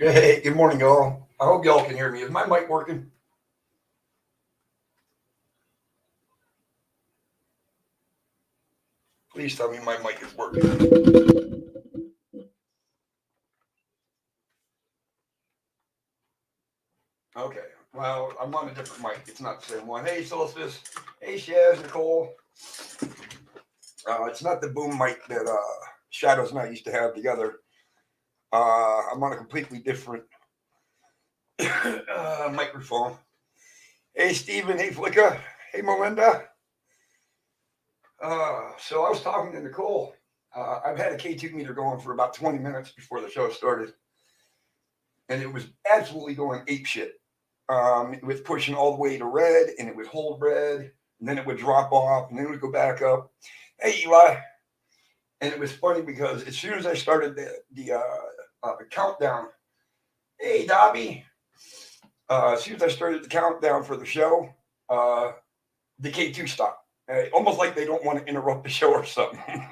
Hey, good morning, y'all. I hope y'all can hear me. Is my mic working? Please tell me my mic is working. Okay. Well, I'm on a different mic. It's not the same one. Hey, Solstice. Hey, Shaz, Nicole. It's not the boom mic that Shadows and I used to have together. I'm on a completely different microphone. Hey, Steven. Hey, Flicka. Hey, Melinda. So I was talking to Nicole. I've had a K2 meter going for about 20 minutes before the show started, and it was absolutely going ape shit. It was pushing all the way to red, and it would hold red, and then it would drop off, and then it would go back up. Hey, Eli. And it was funny because as soon as I started the countdown, hey, Dobby. As soon as I started the countdown for the show, the K2 stopped. Almost like they don't want to interrupt the show or something.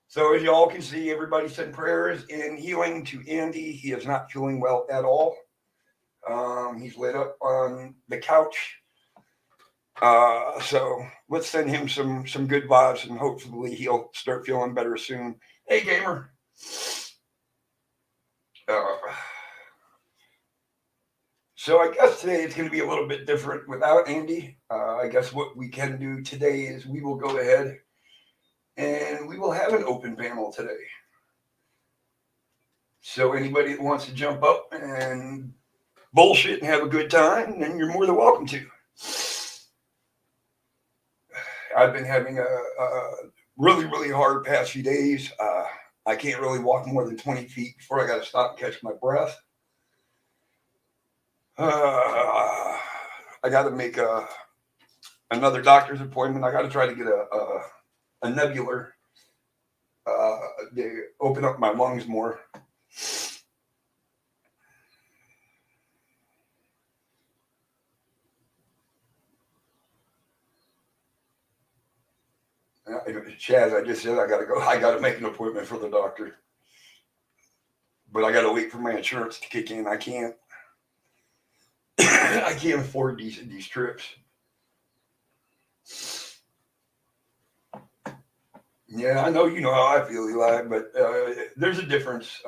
So as y'all can see, everybody send prayers and healing to Andy. He is not feeling well at all. He's laid up on the couch. So let's send him some good vibes, and hopefully he'll start feeling better soon. Hey, gamer. So I guess today it's going to be a little bit different without Andy. I guess what we can do today is we will go ahead and we will have an open panel today. So anybody that wants to jump up and bullshit and have a good time, then you're more than welcome to. I've been having a really, really hard past few days. I can't really walk more than 20 feet before I got to stop and catch my breath. I got to make another doctor's appointment. I got to try to get a nebular to open up my lungs more. Chaz, I just said I got to go. I got to make an appointment for the doctor, but I got to wait for my insurance to kick in. I can't. I can't afford these trips. Yeah, I know you know how I feel, Eli, but there's a difference.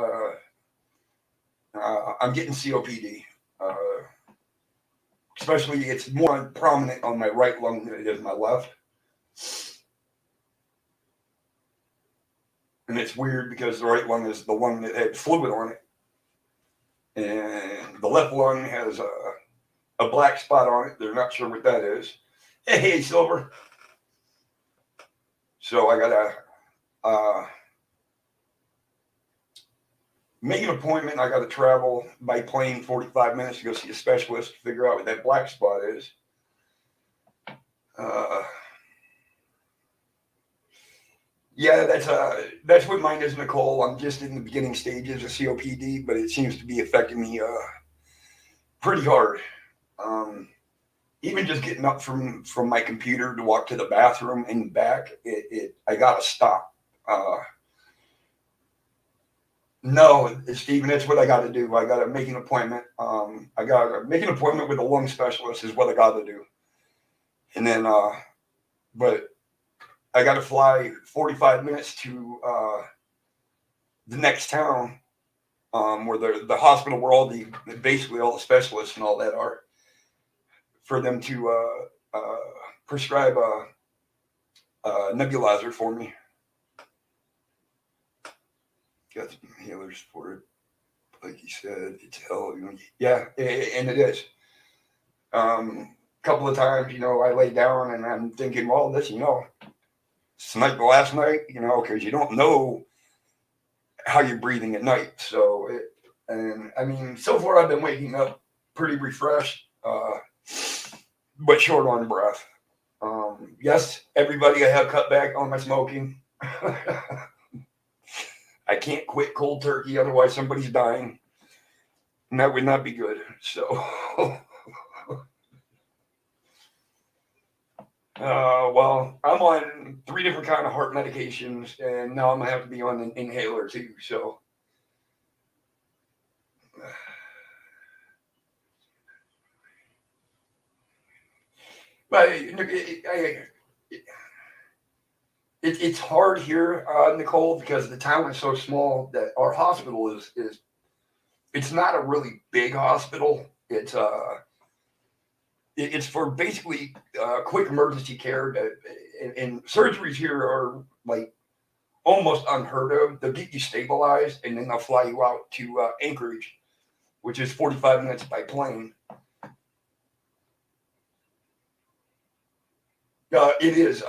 I'm getting COPD. Especially, it's more prominent on my right lung than it is my left. And it's weird because the right lung is the one that had fluid on it, and the left lung has a black spot on it. They're not sure what that is. Hey, Silver. So I gotta make an appointment. I gotta travel by plane 45 minutes to go see a specialist to figure out what that black spot is. Yeah, that's what mine is, Nicole. I'm just in the beginning stages of COPD, but it seems to be affecting me pretty hard. Even just getting up from my computer to walk to the bathroom and back, I gotta stop. No, Stephen, that's what I got to do. I got to make an appointment. I got to make an appointment with a lung specialist is what I got to do, and then but I got to fly 45 minutes to the next town where the hospital where all the basically all the specialists and all that are, for them to prescribe a nebulizer for me. Got some healers for it, like he said. It's hell, yeah, and it is. Couple of times, I lay down and I'm thinking, well, this, it's like the last night, because you don't know how you're breathing at night. So, and I mean, so far I've been waking up pretty refreshed, but short on breath. Yes, everybody, I have cut back on my smoking. I can't quit cold turkey, otherwise somebody's dying, and that would not be good. So, Well, I'm on 3 different kind of heart medications, and now I'm gonna have to be on an inhaler too. So, but it's hard here, Nicole, because the town is so small that our hospital is it's not a really big hospital. It's for basically quick emergency care, and surgeries here are like almost unheard of. They'll get you stabilized, and then they'll fly you out to Anchorage, which is 45 minutes by plane. It is,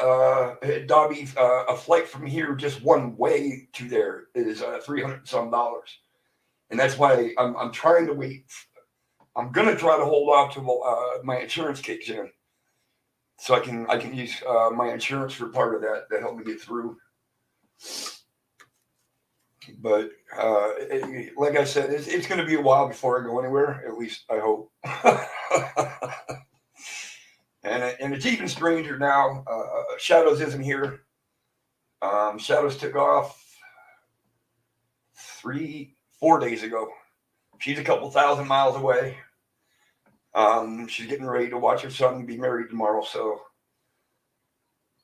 Dobby. A flight from here just one way to there is $300 some, and that's why I'm trying to wait. I'm gonna try to hold off till my insurance kicks in, so I can use my insurance for part of that to help me get through. But like I said, it's going to be a while before I go anywhere. At least I hope. and it's even stranger now. Shadows isn't here. Shadows took off 4 days ago. She's a couple thousand miles away. She's getting ready to watch her son be married tomorrow. So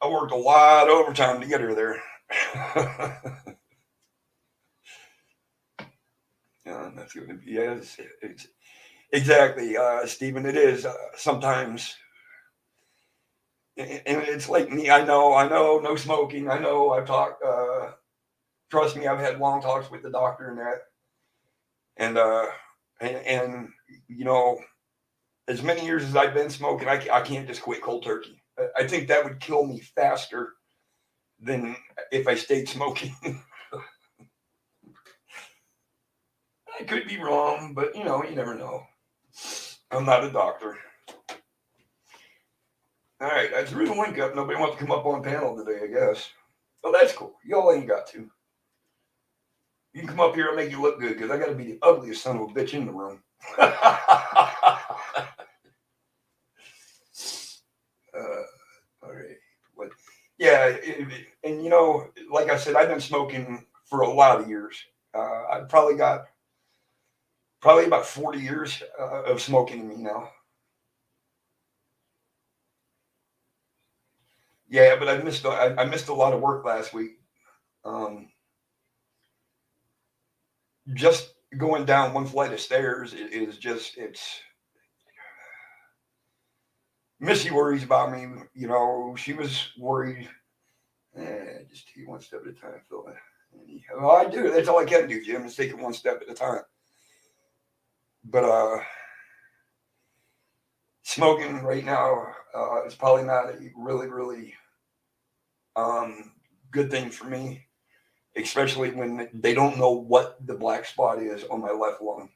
I worked a lot of overtime to get her there. That's going to be, yes, exactly, Stephen. It is sometimes, and it's like me. I know, no smoking. I know. I've talked. Trust me, I've had long talks with the doctor and that, and as many years as I've been smoking, I can't just quit cold turkey. I think that would kill me faster than if I stayed smoking. I could be wrong, but you never know. I'm not a doctor. All right, I threw the link up. Nobody wants to come up on panel today, I guess. Well, that's cool. Y'all ain't got to. You can come up here and make you look good because I got to be the ugliest son of a bitch in the room. All right. What? Yeah, and like I said, I've been smoking for a lot of years. I've probably got about 40 years of smoking in me now. Yeah, but I missed a lot of work last week. Um, just going down one flight of stairs is just it's. Missy worries about me. She was worried. Just take it one step at a time, Phil. Well, I do. That's all I can do, Jim. Is take it one step at a time. But smoking right now is probably not a really, really good thing for me, especially when they don't know what the black spot is on my left lung.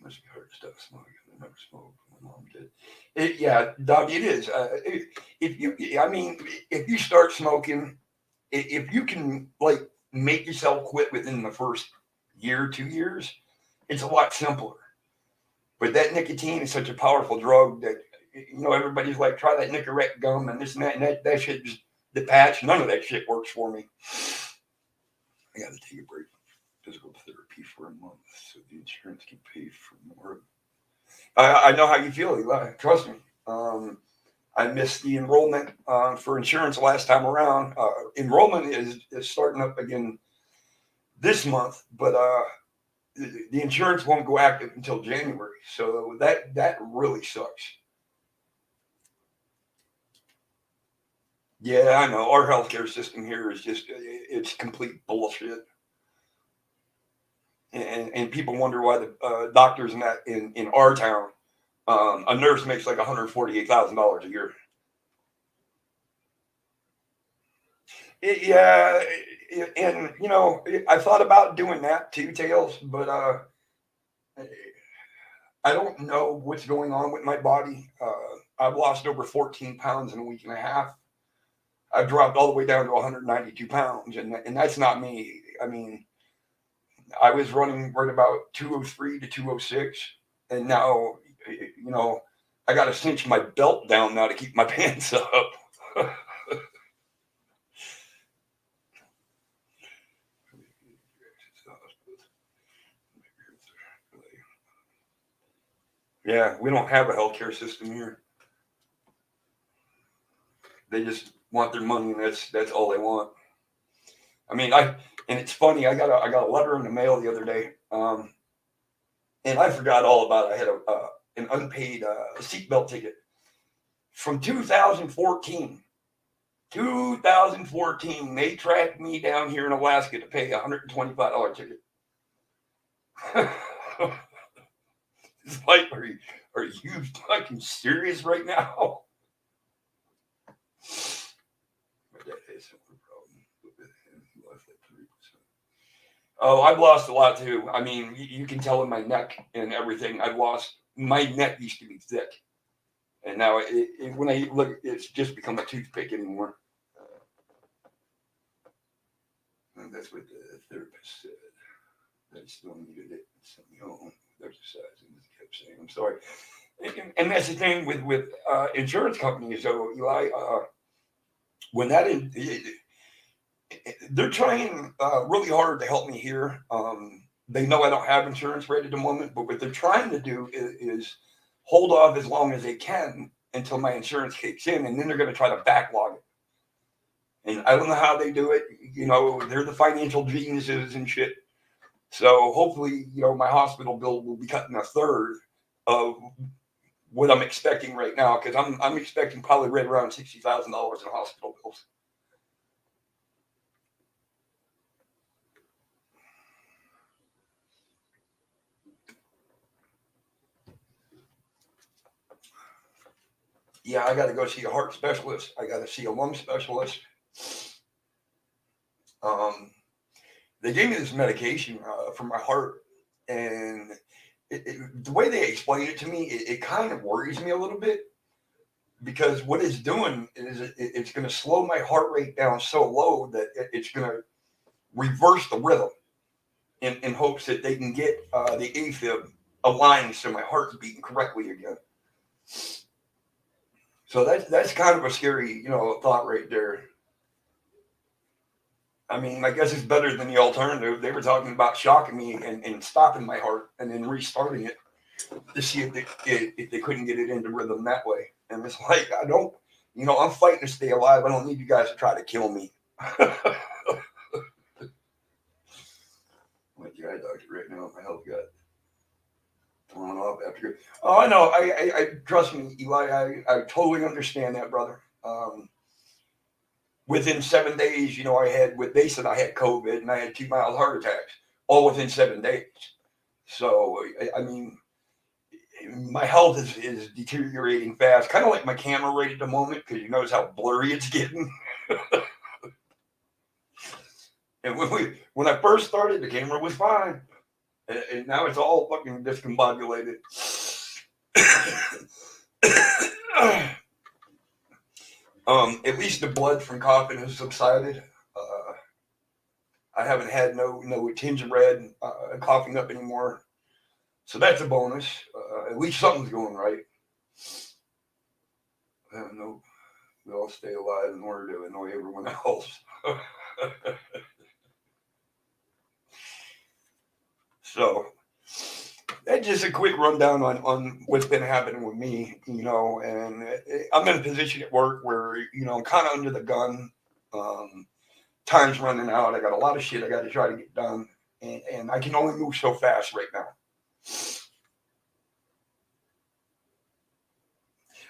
Must be hard stuff smoking. I never smoked. My mom did. Yeah, Doug, it is. If you start smoking, if you can like make yourself quit within the first year, 2 years, it's a lot simpler. But that nicotine is such a powerful drug that everybody's like, try that Nicorette gum and this and that, and that shit just the patch. None of that shit works for me. I got to take a break. Physical therapy for a month so the insurance can pay for more. I know how you feel, Eli. Trust me. I missed the enrollment for insurance last time around. Enrollment is starting up again this month, but the insurance won't go active until January. So that really sucks. Yeah, I know. Our healthcare system here is it's complete bullshit. And people wonder why the doctors in our town, a nurse makes like $148,000 a year. Yeah, and I thought about doing that too, Tails, but I don't know what's going on with my body. I've lost over 14 pounds in a week and a half. I've dropped all the way down to 192 pounds, and that's not me. I mean, I was running right about 203 to 206, and now, I got to cinch my belt down now to keep my pants up. Yeah, we don't have a healthcare system here. They just want their money, and that's all they want. I mean, and it's funny. I got a letter in the mail the other day, and I forgot all about it. I had an unpaid seatbelt ticket from 2014. 2014, they tracked me down here in Alaska to pay a $125 ticket. It's like, are you fucking serious right now? Oh, I've lost a lot too. I mean, you can tell in my neck and everything. I've lost. My neck used to be thick, and now when I look, it's just become a toothpick anymore. And that's what the therapist said. I still needed it. Sent me home. Exercise, and kept saying, "I'm sorry." And that's the thing with insurance companies, though, Eli. When they're trying really hard to help me here. They know I don't have insurance right at the moment, but what they're trying to do is hold off as long as they can until my insurance kicks in, and then they're going to try to backlog it. And I don't know how they do it. You know, they're the financial geniuses and shit. So hopefully, you know, my hospital bill will be cutting a third of what I'm expecting right now, because I'm expecting probably right around $60,000 in hospital bills. Yeah, I got to go see a heart specialist. I got to see a lung specialist. They gave me this medication for my heart, and the way they explain it to me, it kind of worries me a little bit, because what it's doing is it's going to slow my heart rate down so low that it's going to reverse the rhythm in hopes that they can get the AFib aligned so my heart's beating correctly again. So that's kind of a scary, you know, thought right there. I mean, I guess it's better than the alternative. They were talking about shocking me and stopping my heart and then restarting it to see if they couldn't get it into rhythm that way. And it's like, I don't, you know, I'm fighting to stay alive. I don't need you guys to try to kill me. I'm like your eye doctor right now. My health got thrown off after. Oh, I know. I trust me, Eli. I totally understand that, brother. Within 7 days, you know, they said I had COVID and I had 2 mild heart attacks, all within 7 days. So, I mean, my health is deteriorating fast, kind of like my camera right at the moment, because you notice how blurry it's getting. And when I first started, the camera was fine, and now it's all fucking discombobulated. At least the blood from coughing has subsided. I haven't had no tinge of red coughing up anymore, so that's a bonus. At least something's going right. No, we all stay alive in order to annoy everyone else. So that's just a quick rundown on what's been happening with me, you know. And I'm in a position at work where, you know, I'm kind of under the gun. Time's running out. I got a lot of shit I got to try to get done, and I can only move so fast right now.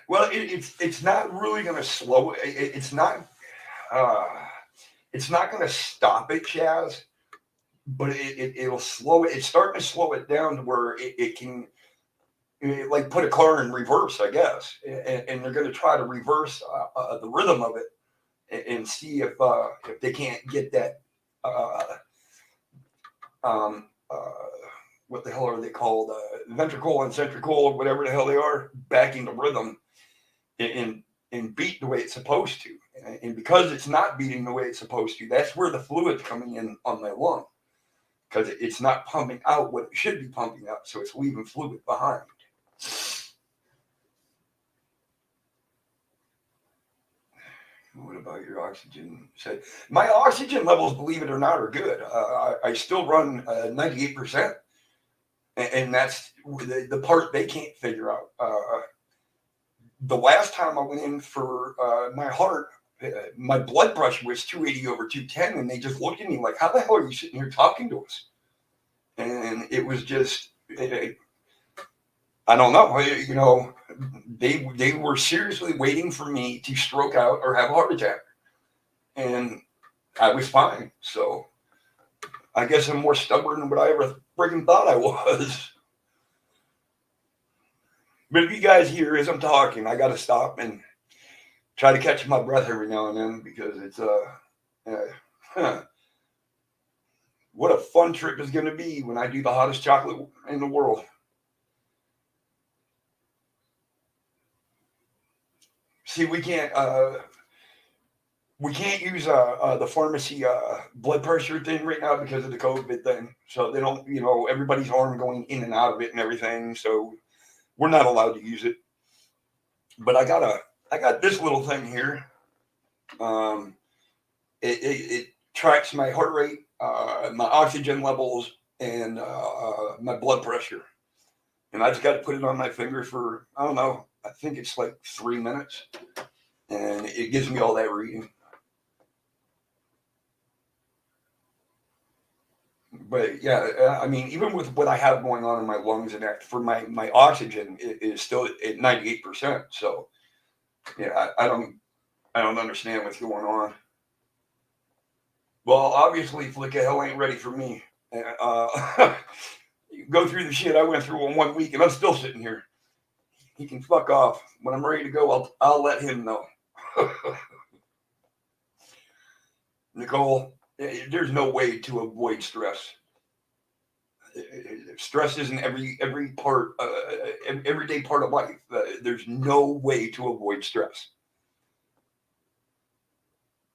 Well, it's not really going to slow. It's not going to stop it, Chaz. But it'll slow it. It's starting to slow it down to where it can, like, put a car in reverse, I guess. And they're going to try to reverse the rhythm of it and see if they can't get that. What the hell are they called? Ventricle and centricle, or whatever the hell they are, back into rhythm and beat the way it's supposed to. And because it's not beating the way it's supposed to, that's where the fluid's coming in on my lung. Because it's not pumping out what it should be pumping out, so it's leaving fluid behind. What about your oxygen? My oxygen levels, believe it or not, are good. I still run 98%. And that's the part they can't figure out. The last time I went in for my heart, my blood pressure was 280 over 210, and they just looked at me like, "How the hell are you sitting here talking to us?" And it was just, I don't know, they were seriously waiting for me to stroke out or have a heart attack, and I was fine. So I guess I'm more stubborn than what I ever freaking thought I was. But if you guys hear as I'm talking, I got to stop and try to catch my breath every now and then, because it's what a fun trip is going to be when I do the hottest chocolate in the world. See, we can't use the pharmacy blood pressure thing right now because of the COVID thing. So they don't, everybody's arm going in and out of it and everything. So we're not allowed to use it. But I got this little thing here. It tracks my heart rate, my oxygen levels, and my blood pressure. And I just got to put it on my finger for, I don't know, I think it's like 3 minutes. And it gives me all that reading. But yeah, I mean, even with what I have going on in my lungs and that, for my oxygen is still at 98%. So yeah, I don't understand what's going on. Well, obviously, Flick of Hell ain't ready for me. Go through the shit I went through in 1 week, and I'm still sitting here. He can fuck off. When I'm ready to go, I'll let him know. Nicole, there's no way to avoid stress. Stress isn't every part, everyday part of life. There's no way to avoid stress.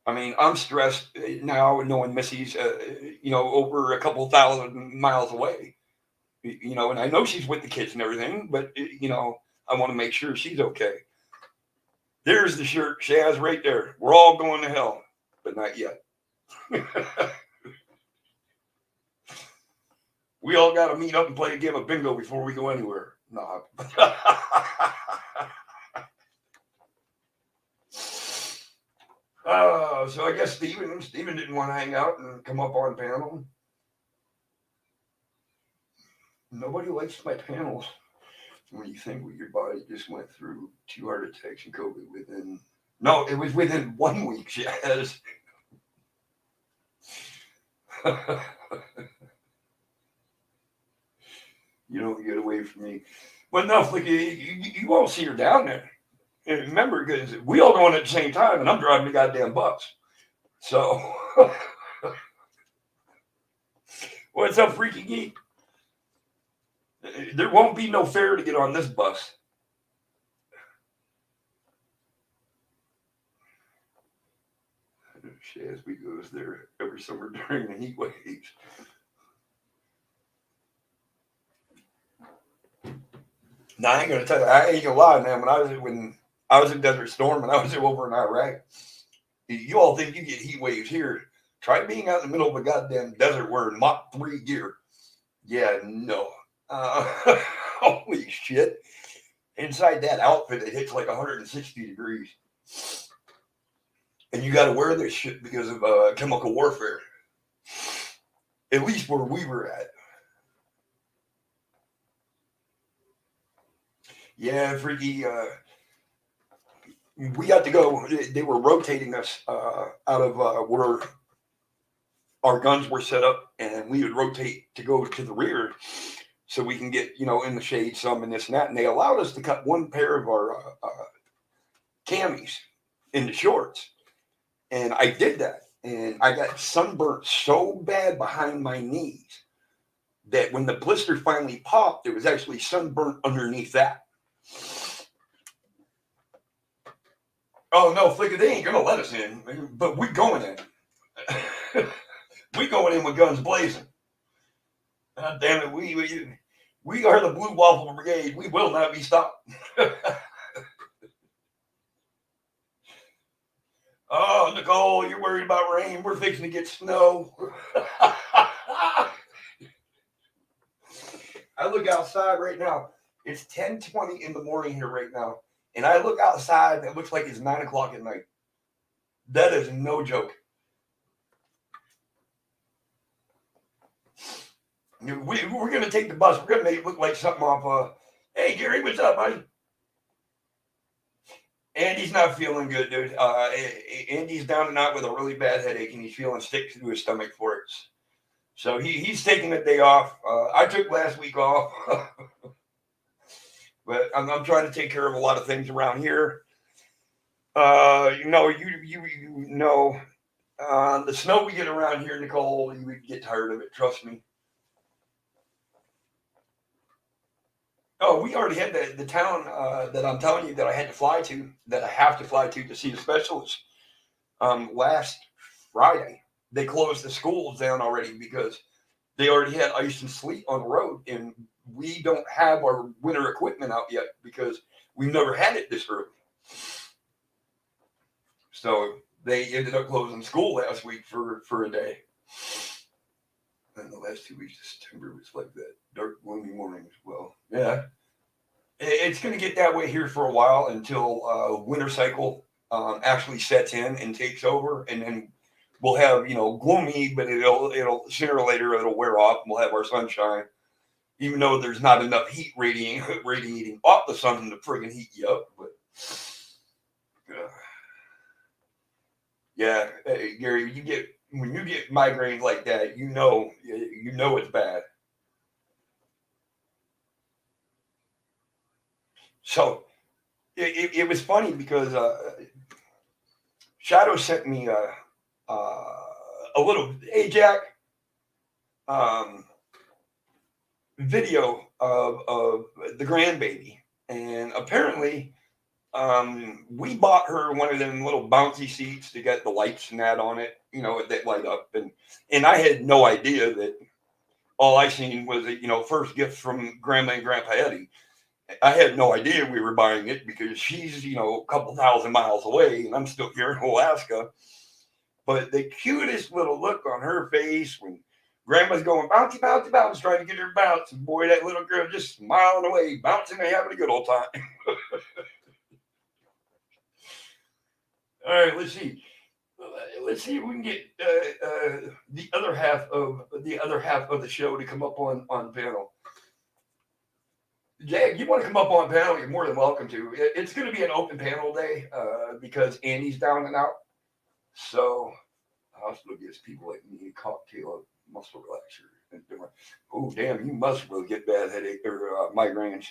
I mean, I'm stressed now knowing Missy's, over a couple thousand miles away. And I know she's with the kids and everything, but I want to make sure she's okay. There's the shirt, Shaz, right there. We're all going to hell, but not yet. We all got to meet up and play a game of bingo before we go anywhere. Nah. So I guess Steven didn't want to hang out and come up on panel. Nobody likes my panels. When you think your body just went through 2 heart attacks and COVID within... No, it was within 1 week, Shaz. You don't get away from me. But no, like, you won't see her down there. And remember, because we all going at the same time, and I'm driving the goddamn bus. So, what's up, Freaky Geek? There won't be no fare to get on this bus. Shazby goes there every summer during the heat waves. Now, I ain't gonna tell you, I ain't gonna lie, man. When I was in Desert Storm and I was over in Iraq, you all think you get heat waves here. Try being out in the middle of a goddamn desert wearing Mach 3 gear. Yeah, no. Holy shit. Inside that outfit, it hits like 160 degrees. And you got to wear this shit because of chemical warfare. At least where we were at. Yeah, Freaky, we got to go. They were rotating us out of where our guns were set up, and we would rotate to go to the rear so we can get, in the shade some and this and that. And they allowed us to cut one pair of our camis into shorts. And I did that. And I got sunburnt so bad behind my knees that when the blister finally popped, it was actually sunburnt underneath that. Oh, no, Flicker, they ain't going to let us in. But we going in. We going in with guns blazing. God damn it, we are the Blue Waffle Brigade. We will not be stopped. Oh, Nicole, you're worried about rain. We're fixing to get snow. I look outside right now. It's 10:20 in the morning here right now. And I look outside and it looks like it's 9 o'clock at night. That is no joke. We're going to take the bus. We're going to make it look like something off. Hey, Gary, what's up, buddy? Andy's not feeling good, dude. Andy's down and out with a really bad headache, and he's feeling sick to his stomach for it. So he's taking a day off. I took last week off, but I'm trying to take care of a lot of things around here. You know, the snow we get around here, Nicole, you would get tired of it. Trust me. Oh, we already had the town that I'm telling you that I had to fly to, that I have to fly to see the specialist. Last Friday, they closed the schools down already because they already had ice and sleet on the road, and we don't have our winter equipment out yet because we've never had it this early. So they ended up closing school last week for a day. And the last 2 weeks of September was like that dark, gloomy morning as well. Yeah. It's going to get that way here for a while until winter cycle actually sets in and takes over. And then we'll have, gloomy, but it'll sooner or later it'll wear off and we'll have our sunshine. Even though there's not enough heat radiating off the sun to friggin' heat you up. But yeah, hey, Gary, when you get migraines like that, you know it's bad. So it was funny because Shadow sent me a little, hey Jack, video of the grandbaby, and apparently we bought her one of them little bouncy seats to get the lights and that on it, that light up, and I had no idea that all I seen was a first gift from Grandma and Grandpa Eddie. I had no idea we were buying it because she's a couple thousand miles away and I'm still here in Alaska. But the cutest little look on her face when Grandma's going bouncy, bouncy, bounce, trying to get her bounce, and boy, that little girl just smiling away, bouncing and having a good old time. All right, let's see. Let's see if we can get the other half of the show to come up on panel. Jack, you want to come up on panel? You're more than welcome to. It's going to be an open panel day because Andy's down and out. So hospital gives people like me a cocktail of muscle relaxer. Oh, damn, you must really get bad headache or migraines.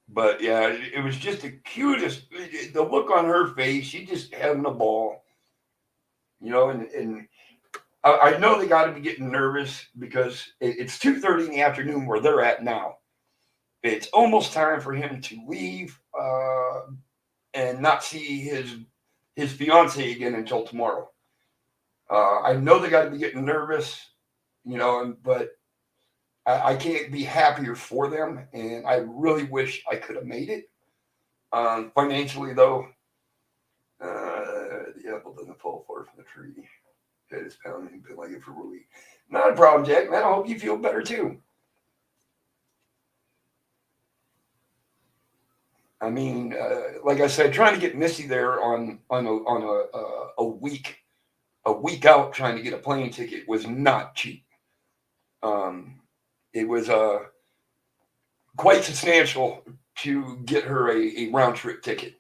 But yeah, it was just the cutest. The look on her face, she just having a ball. And I know they got to be getting nervous because it's 2:30 in the afternoon where they're at now. It's almost time for him to leave and not see his fiance again until tomorrow. I know they got to be getting nervous, but I can't be happier for them, and I really wish I could have made it. Financially, though, the apple doesn't fall far from the tree. Head is pounding, been like it for a week. Not a problem, Jack. Man, I hope you feel better too. I mean, like I said, trying to get Missy there on a week out, trying to get a plane ticket was not cheap. It was quite substantial to get her a round trip ticket.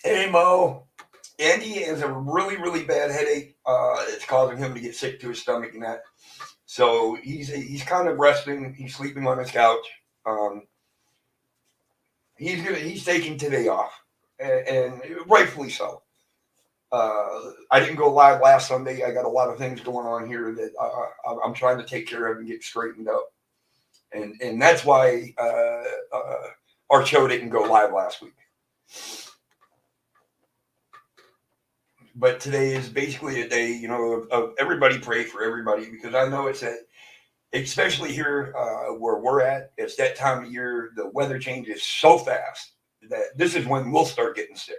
Hey Mo, Andy has a really, really bad headache. It's causing him to get sick to his stomach and that. So he's kind of resting. He's sleeping on his couch. He's taking today off, and rightfully so. I didn't go live last Sunday. I got a lot of things going on here that I'm trying to take care of and get straightened up, and that's why our show didn't go live last week. But today is basically a day, of everybody pray for everybody because I know it's especially here where we're at. It's that time of year. The weather changes so fast that this is when we'll start getting sick.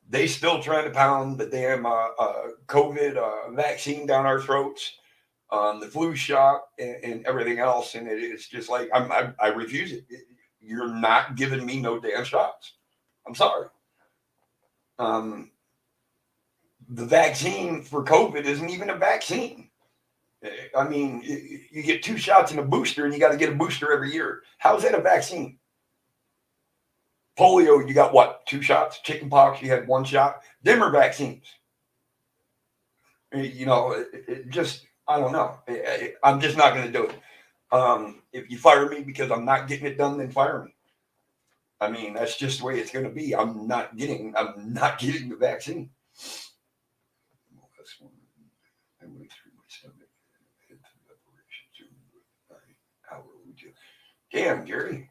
They still trying to pound the damn COVID vaccine down our throats, the flu shot, and everything else, and it's just like I refuse it. You're not giving me no damn shots. I'm sorry. The vaccine for COVID isn't even a vaccine. I mean, you get 2 shots and a booster, and you got to get a booster every year. How's that a vaccine? Polio, you got what? 2 shots. Chickenpox, you had 1 shot. Them are vaccines. You know, it just, I don't know. I'm just not going to do it. If you fire me because I'm not getting it done, then fire me. I mean, that's just the way it's going to be. I'm not getting the vaccine. I went through my stomach. How would you? Damn, Gary.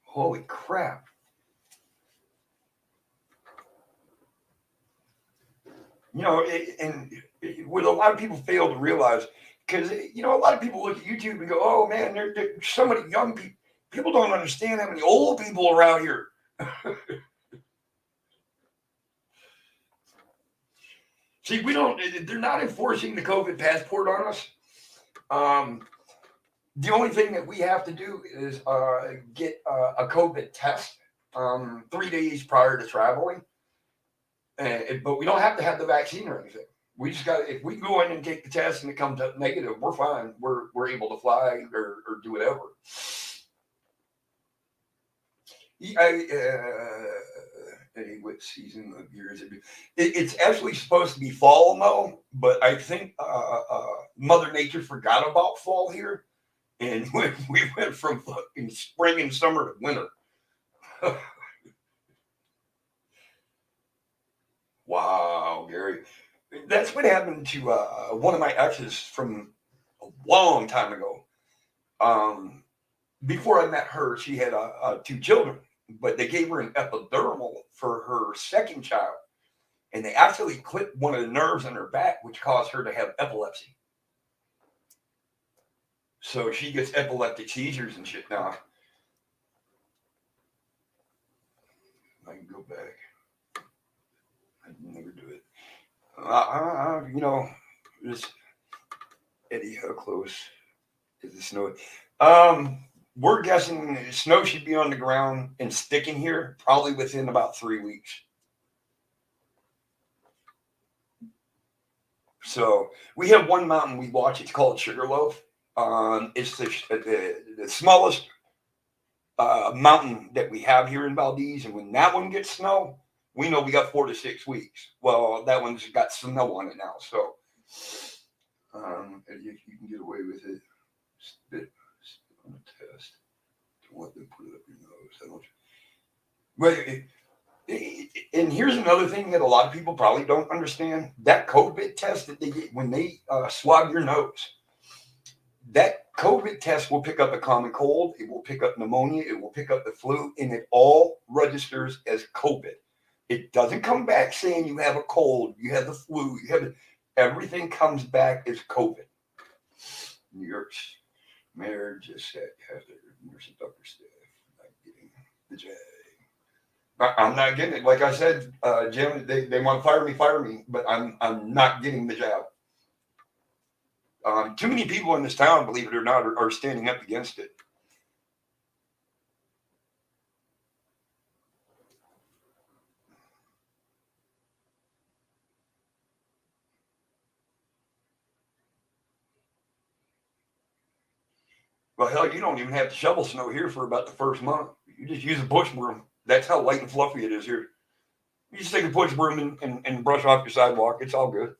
Holy crap. You know, and what a lot of people fail to realize, because, you know, a lot of people look at YouTube and go, oh man, there's so many young people. People don't understand how many old people are out here. See, they're not enforcing the COVID passport on us. The only thing that we have to do is get a COVID test 3 days prior to traveling. But we don't have to have the vaccine or anything. We just got, if we go in and take the test and it comes up negative, we're fine. We're able to fly or do whatever. What season of year is it? It's actually supposed to be fall now, but I think Mother Nature forgot about fall here, and we went from fucking spring and summer to winter. Wow, Gary. That's what happened to one of my exes from a long time ago. Before I met her, she had 2 children, but they gave her an epidural for her second child, and they actually clipped one of the nerves in her back, which caused her to have epilepsy. So she gets epileptic seizures and shit now. I can go back. I'd never do it. You know, just Eddie, how close is the snow? We're guessing snow should be on the ground and sticking here probably within about 3 weeks. So we have one mountain we watch. It's called Sugarloaf. It's the smallest mountain that we have here in Valdez, and when that one gets snow, we know we got 4 to 6 weeks. Well, that one's got snow on it now, so you can get away with it. Spit on a test. Don't let them put it up your nose. I don't. Well, and here's another thing that a lot of people probably don't understand: that COVID test that they get when they swab your nose. That COVID test will pick up a common cold. It will pick up pneumonia. It will pick up the flu, and it all registers as COVID. It doesn't come back saying you have a cold, you have the flu, everything comes back as COVID. New York's mayor just said has their nurse and doctor staff not getting the jab. I'm not getting it. Like I said, Jim, they want to fire me, but I'm not getting the jab. Too many people in this town, believe it or not, are standing up against it. Well, hell, you don't even have to shovel snow here for about the first month. You just use a push broom. That's how light and fluffy it is here. You just take a push broom and brush off your sidewalk. It's all good.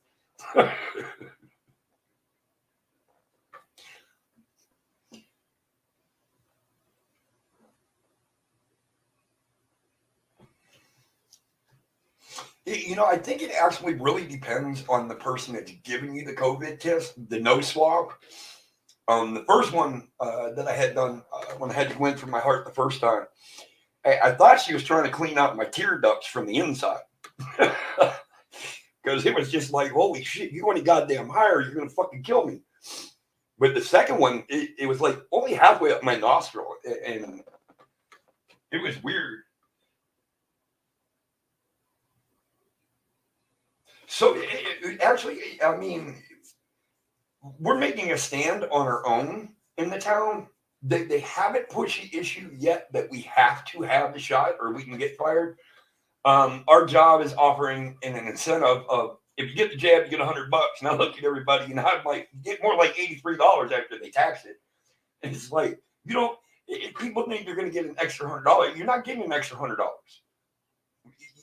You know, I think it actually really depends on the person that's giving you the COVID test, the nose swab. The first one that I had done when I had to go in for my heart the first time, I thought she was trying to clean out my tear ducts from the inside. because it was just like, holy shit, you go any goddamn higher, you're gonna fucking kill me. But the second one, it was like only halfway up my nostril, and it was weird. So actually, I mean, we're making a stand on our own in the town. They haven't pushed the issue yet that we have to have the shot or we can get fired. Our job is offering an incentive of if you get the jab, you get $100. Now look at everybody, and I might get more like $83 after they tax it. And it's like you don't. People think you're going to get an extra $100. You're not getting an extra $100.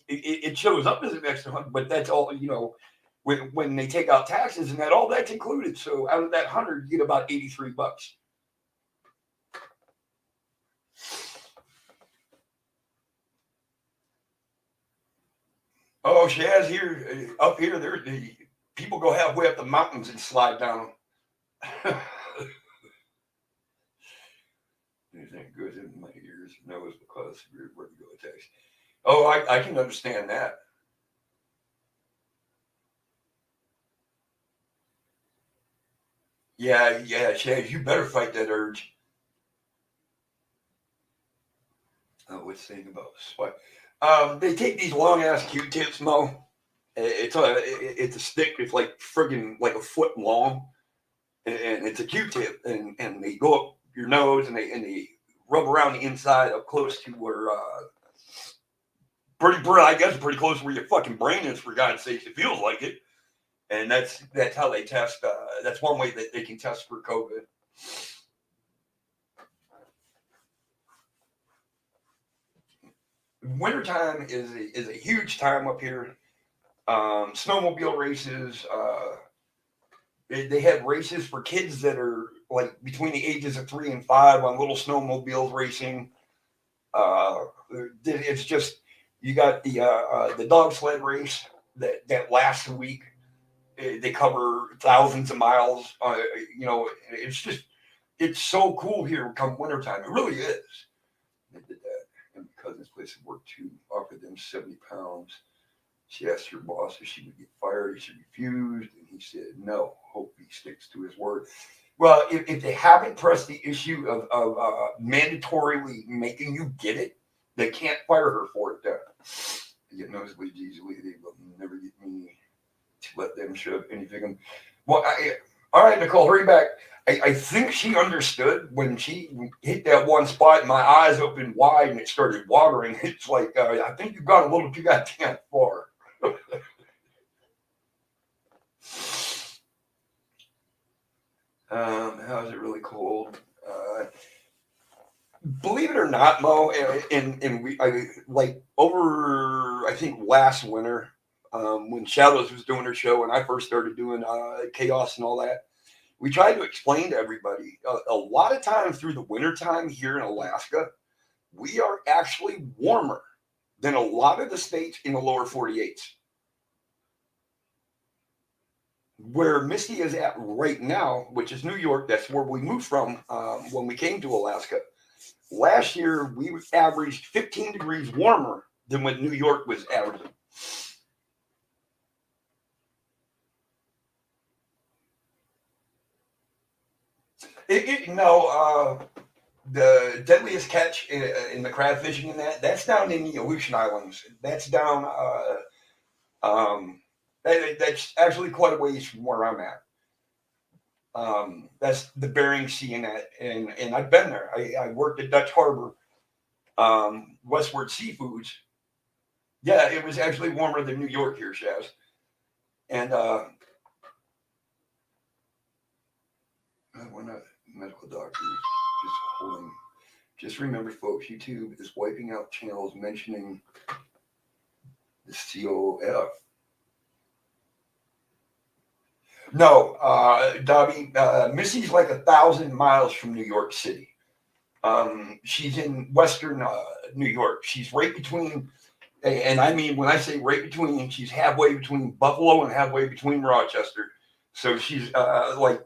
It shows up as an extra $100, but that's all you know. When they take out taxes and that, all that's included. So out of that 100, you get about $83. Oh, Shaz, here, up here, there the people go halfway up the mountains and slide down. Anything goes in my ears, nose, because where to go attacks. Oh, I can understand that. Yeah, Shaz, you better fight that urge. What's the thing about swipe? They take these long ass Q-tips, Mo. It's a stick. It's like friggin' like a foot long, and it's a Q-tip, and they go up your nose, and they rub around the inside up close to where I guess pretty close to where your fucking brain is. For God's sakes, it feels like it, and that's how they test. That's one way that they can test for COVID. Wintertime is a huge time up here. Snowmobile races. They have races for kids that are like between the ages of 3 and 5 on little snowmobiles racing. It's just you got the dog sled race that lasts a week. They cover thousands of miles. It's so cool here come wintertime. It really is. They did that. And my cousin's place of work too offered them 70 pounds. She asked her boss if she would get fired. She refused, and he said no. Hope he sticks to his word. Well, if they haven't pressed the issue of mandatorily making you get it, they can't fire her for it. They get nosebleeds easily. They will never get me to let them shove anything. Well, all right, Nicole, hurry back. I think she understood when she hit that one spot, and my eyes opened wide, and it started watering. It's like, I think you've gone a little too goddamn far. How is it really cold? Believe it or not, Mo, I think last winter, when Shadows was doing her show and I first started doing Chaos and all that, we tried to explain to everybody a lot of times through the wintertime here in Alaska, we are actually warmer than a lot of the states in the lower 48s. Where Misty is at right now, which is New York, that's where we moved from when we came to Alaska. Last year, we averaged 15 degrees warmer than what New York was averaging. The deadliest catch in the crab fishing and that's down in the Aleutian Islands. That's down, that's actually quite a ways from where I'm at. That's the Bering Sea and that, and I've been there. I worked at Dutch Harbor, Westward Seafoods. Yeah, it was actually warmer than New York here, Shaz. And we're not medical doctors, just holding. Just remember, folks, YouTube is wiping out channels mentioning the COF. No, Dobby, Missy's like 1,000 miles from New York City. She's in Western New York. She's right between, and I mean, when I say right between, she's halfway between Buffalo and halfway between Rochester. So she's like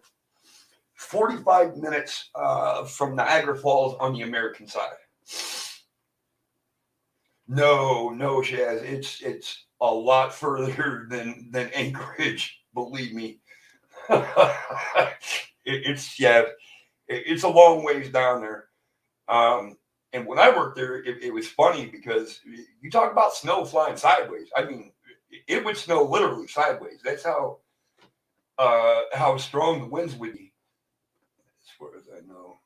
45 minutes from Niagara Falls on the American side. No, no, Shaz. It's a lot further than Anchorage. Believe me. It's yeah, it's a long ways down there. Um, and when I worked there, it was funny because you talk about snow flying sideways. I mean, it would snow literally sideways. That's how strong the winds would be. As far as I know,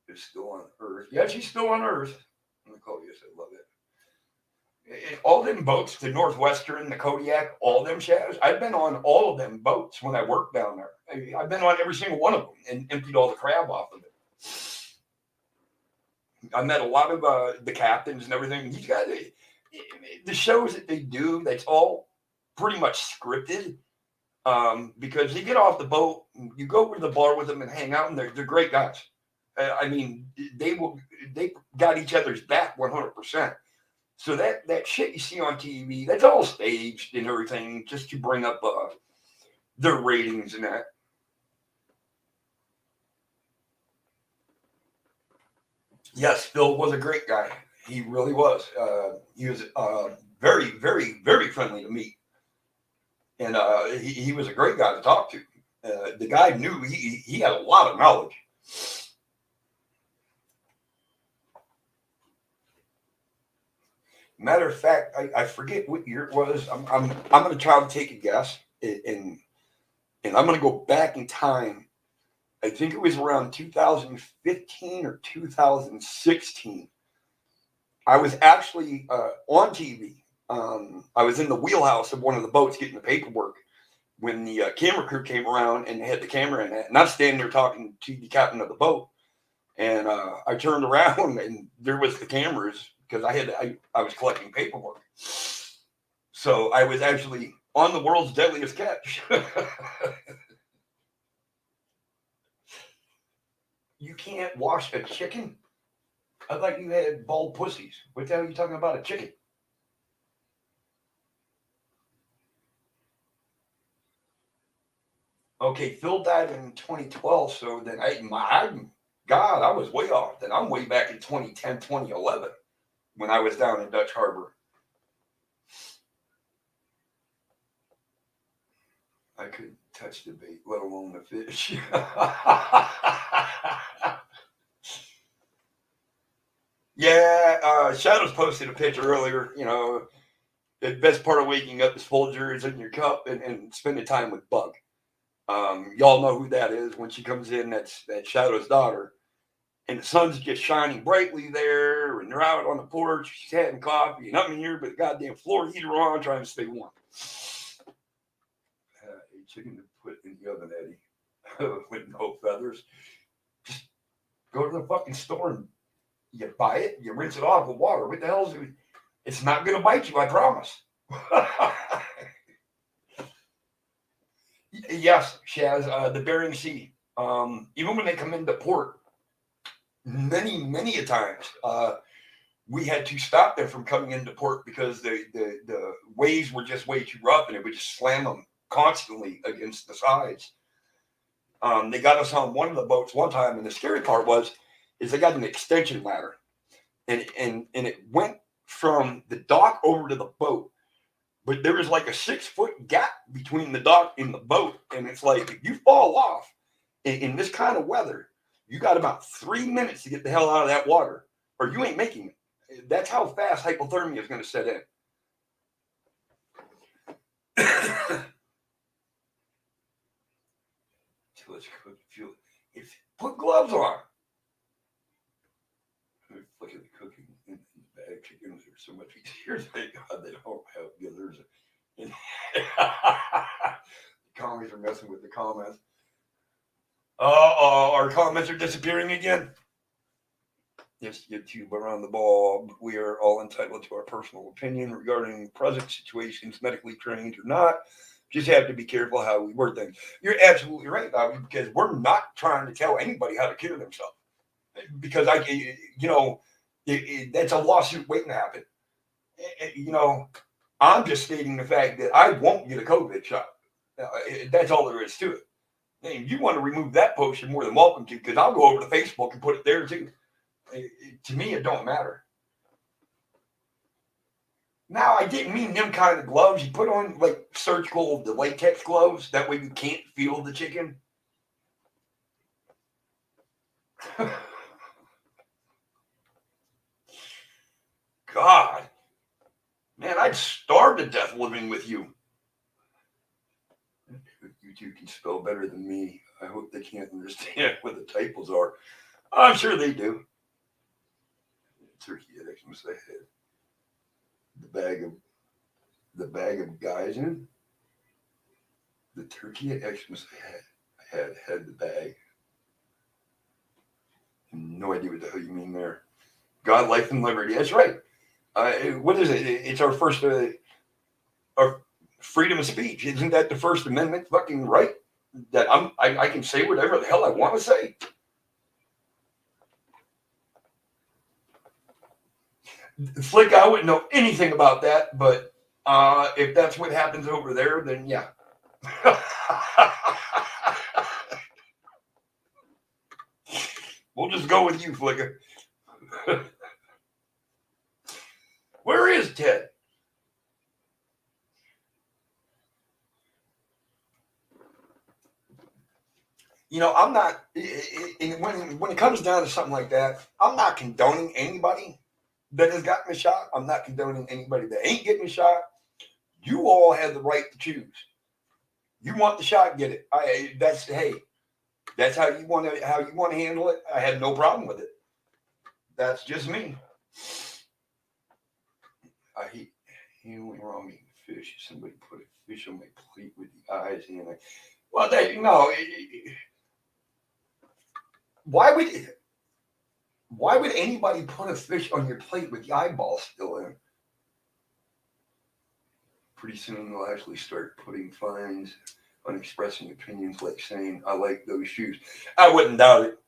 it's still on Earth. Yeah, she's still on Earth. I'm gonna call you. I love it. All them boats, the Northwestern, the Kodiak, all them shadows. I've been on all of them boats when I worked down there. I've been on every single one of them and emptied all the crab off of it. I met a lot of the captains and everything. These guys, the shows that they do, that's all pretty much scripted. Because you get off the boat, you go over to the bar with them and hang out, and they're great guys. I mean, they got each other's back 100%. So that shit you see on TV, that's all staged and everything, just to bring up their ratings and that. Yes, Phil was a great guy. He really was. He was very, very, very friendly to me, and he was a great guy to talk to. The guy knew he had a lot of knowledge. Matter of fact, I forget what year it was. I'm going to try to take a guess, and I'm going to go back in time. I think it was around 2015 or 2016. I was actually on TV. I was in the wheelhouse of one of the boats getting the paperwork when the camera crew came around and they had the camera in it. And I'm standing there talking to the captain of the boat. And I turned around and there was the cameras because I was collecting paperwork. So I was actually on the world's deadliest catch. You can't wash a chicken? I thought you had bald pussies. What the hell are you talking about? A chicken? Okay, Phil died in 2012, so then God, I was way off. Then I'm way back in 2010, 2011 when I was down in Dutch Harbor. I couldn't touch the bait, let alone the fish. Yeah, Shadows posted a picture earlier. You know, the best part of waking up is Folgers in your cup and spending time with Bug. Y'all know who that is when she comes in. That's Shadow's daughter. And the sun's just shining brightly there, and they're out on the porch. She's having coffee, and I'm in here with the goddamn floor heater on, trying to stay warm. A chicken to put in the oven, Eddie, with no feathers. Just go to the fucking store and you buy it, you rinse it off with water. What the hell is it? It's not going to bite you, I promise. Yes, Shaz, the Bering Sea. Even when they come into port, many a times, we had to stop them from coming into port because the waves were just way too rough and it would just slam them constantly against the sides. They got us on one of the boats one time, and the scary part is they got an extension ladder, and it went from the dock over to the boat, but there was like a 6-foot gap between the dock and the boat, and it's like if you fall off in this kind of weather, you got about 3 minutes to get the hell out of that water, or you ain't making it. That's how fast hypothermia is going to set in. Let's cook. Put gloves on. Look at the cooking in the bag. Chickens are so much easier. Thank God they don't have others. The comments are messing with the comments. Our comments are disappearing again. Yes, YouTube around the ball. We are all entitled to our personal opinion regarding present situations, medically trained or not. Just have to be careful how we word things. You're absolutely right, Bobby, because we're not trying to tell anybody how to cure themselves. Because that's a lawsuit waiting to happen. I'm just stating the fact that I won't get a COVID shot. That's all there is to it. And if you want to remove that post, you're more than welcome to, because I'll go over to Facebook and put it there too. To me, it don't matter. Now, I didn't mean them kind of gloves. You put on like surgical, the latex gloves. That way you can't feel the chicken. God, man, I'd starve to death living with you. You two can spell better than me. I hope they can't understand what the typos are. I'm sure they do. Turkey at Xmas I had. The bag of guys in. The turkey at Xmas I had the bag. No idea what the hell you mean there. God, life, and liberty. That's right. What is it? It's our first, our freedom of speech. Isn't that the First Amendment fucking right? That I can say whatever the hell I want to say. Flick, I wouldn't know anything about that, but if that's what happens over there, then yeah. We'll just go with you, Flicker. Where is Ted? You know, I'm not. When it comes down to something like that, I'm not condoning anybody that has gotten a shot. I'm not condoning anybody that ain't getting a shot. You all have the right to choose. You want the shot, get it. That's how you want to handle it. I have no problem with it. That's just me. I hate handling wrong eating fish. If somebody put a fish on my plate with the eyes in it. Well, why would anybody put a fish on your plate with the eyeball still in? Pretty soon they'll actually start putting fines on expressing opinions like saying, I like those shoes. I wouldn't doubt it.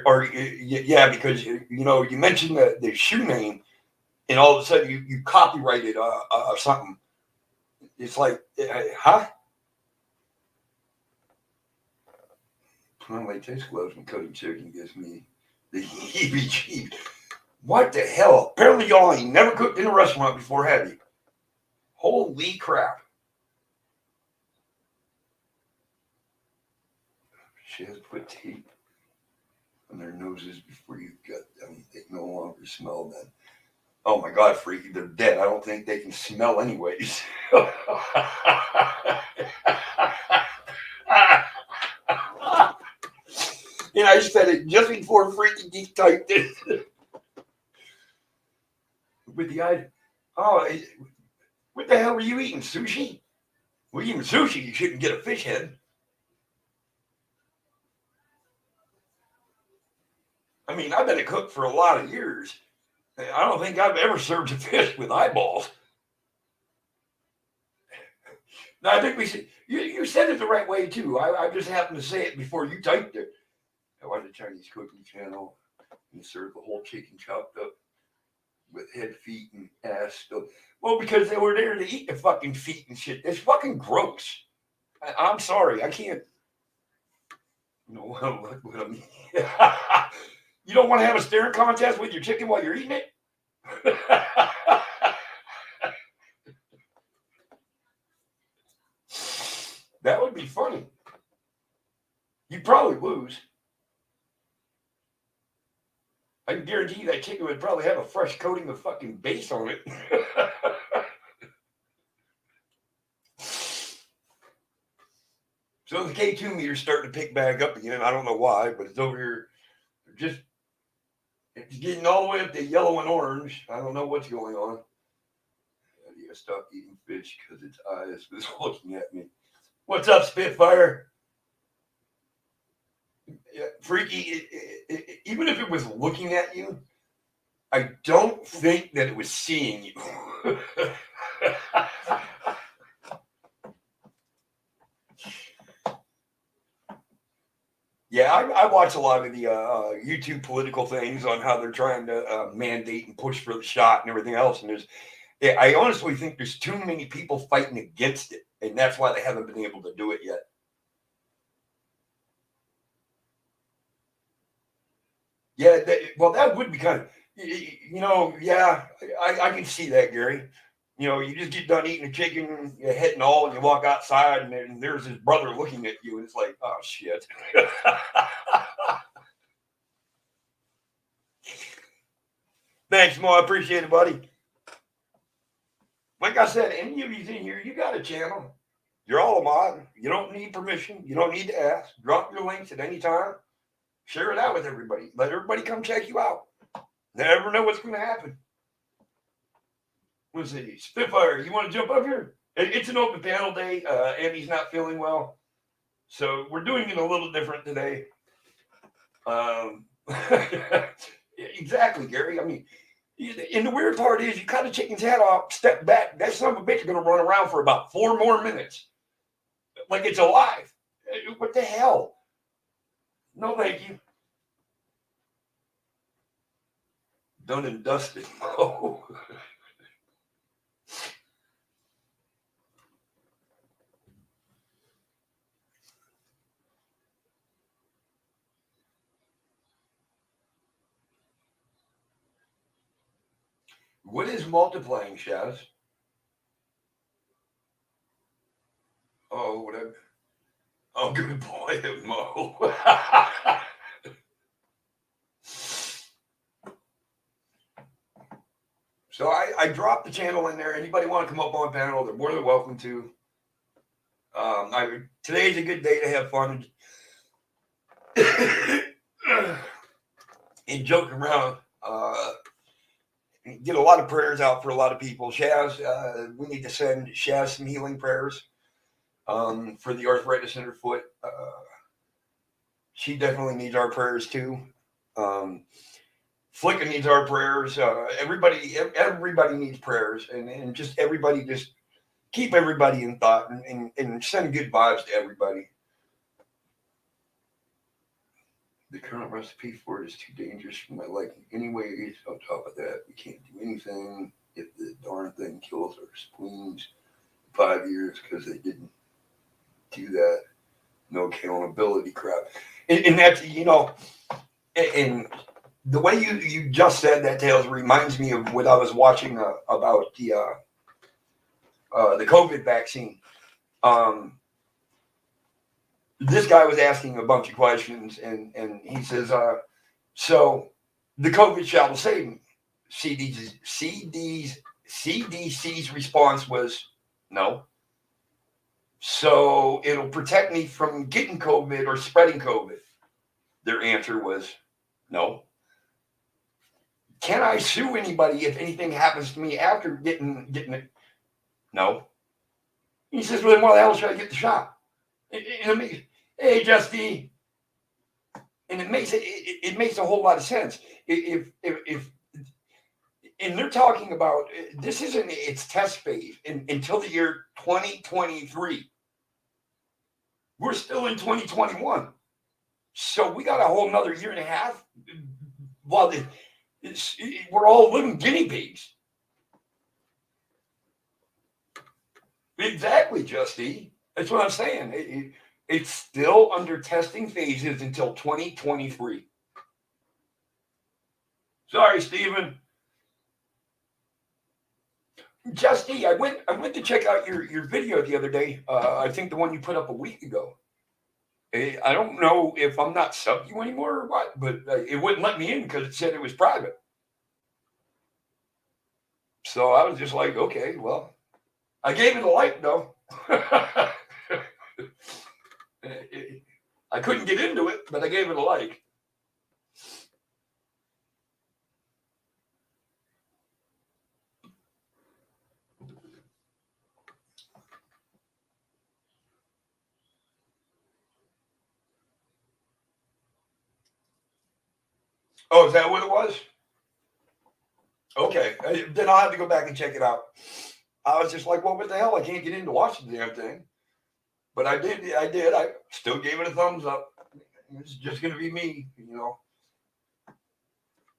Or yeah, because you mentioned the shoe name, and all of a sudden you copyrighted something. It's like, huh? Put on latex gloves and cutting chicken gives me the heebie-jeebies. What the hell? Apparently y'all ain't never cooked in a restaurant before, have you? Holy crap. She has put tape on their noses before you gut them. They no longer smell them. Oh my God, freaky, they're dead. I don't think they can smell anyways. And I said it just before Freaky Geek typed it. With the eye. Oh, what the hell were you eating? Sushi? Well, eating sushi, you shouldn't get a fish head. I mean, I've been a cook for a lot of years. I don't think I've ever served a fish with eyeballs. No, I think we should. You said it the right way too. I just happened to say it before you typed it. I watched a Chinese cooking channel and served the whole chicken chopped up with head, feet, and ass still. Well, because they were there to eat the fucking feet and shit. It's fucking gross. I'm sorry, I can't. You know what I mean? You don't want to have a staring contest with your chicken while you're eating it? That would be funny. You'd probably lose. I can guarantee you that chicken would probably have a fresh coating of fucking base on it. So the K2 meter's starting to pick back up again. I don't know why, but it's over here. It's getting all the way up to yellow and orange. I don't know what's going on. I need to stop eating fish because its eyes was looking at me. What's up, Spitfire? Yeah, Freaky, even if it was looking at you, I don't think that it was seeing you. Yeah, I watch a lot of the YouTube political things on how they're trying to mandate and push for the shot and everything else. And I honestly think there's too many people fighting against it, and that's why they haven't been able to do it yet. Yeah, that would be kind of, yeah, I can see that, Gary. You just get done eating a chicken, you head and all, and you walk outside, and then there's his brother looking at you, and it's like, oh, shit. Thanks, Mo. I appreciate it, buddy. Like I said, any of you's in here, you got a channel. You're all a mod. You don't need permission. You don't need to ask. Drop your links at any time. Share it out with everybody. Let everybody come check you out. Never know what's going to happen. Let's see. Spitfire, you want to jump up here? It's an open panel day. Andy's not feeling well. So we're doing it a little different today. Exactly, Gary. I mean, and the weird part is you cut a chicken's head off, step back, that son of a bitch is going to run around for about 4 more minutes. Like it's alive. What the hell? No, thank you. Done and dusted. Oh. What is multiplying, Shaz? Oh, whatever. Oh, good boy, Mo. So I dropped the channel in there. Anybody want to come up on panel, they're more than welcome to. Today's a good day to have fun and joke around. Get a lot of prayers out for a lot of people. Shaz, we need to send Shaz some healing prayers for the arthritis in her foot. She definitely needs our prayers too. Flicka needs our prayers. Everybody needs prayers, and just everybody just keep everybody in thought and send good vibes to everybody. The current recipe for it is too dangerous for my liking. Anyway, on top of that, we can't do anything if the darn thing kills our spleens. 5 years because they didn't do that. No accountability crap. And that's, and the way you just said that, Tails, reminds me of what I was watching about the COVID vaccine. This guy was asking a bunch of questions, and he says, so the COVID shall save me. CDC's response was no. So it'll protect me from getting COVID or spreading COVID. Their answer was no. Can I sue anybody if anything happens to me after getting it? No. He says, well, then why the hell should I get the shot? Hey, Justy. And it makes a whole lot of sense. If and they're talking about, this isn't its test phase until the year 2023. We're still in 2021. So we got a whole another year and a half while we're all living guinea pigs. Exactly, Justy. That's what I'm saying. It's still under testing phases until 2023. Sorry, Stephen. Justy, I went to check out your video the other day. I think the one you put up a week ago. I don't know if I'm not subbed you anymore or what, but it wouldn't let me in because it said it was private. So I was just like, okay, well, I gave it a like though. I couldn't get into it, but I gave it a like. Oh, is that what it was? Okay, then I'll have to go back and check it out. I was just like, well, what the hell? I can't get in to watch the damn thing. But I did. I still gave it a thumbs up. It's just going to be me,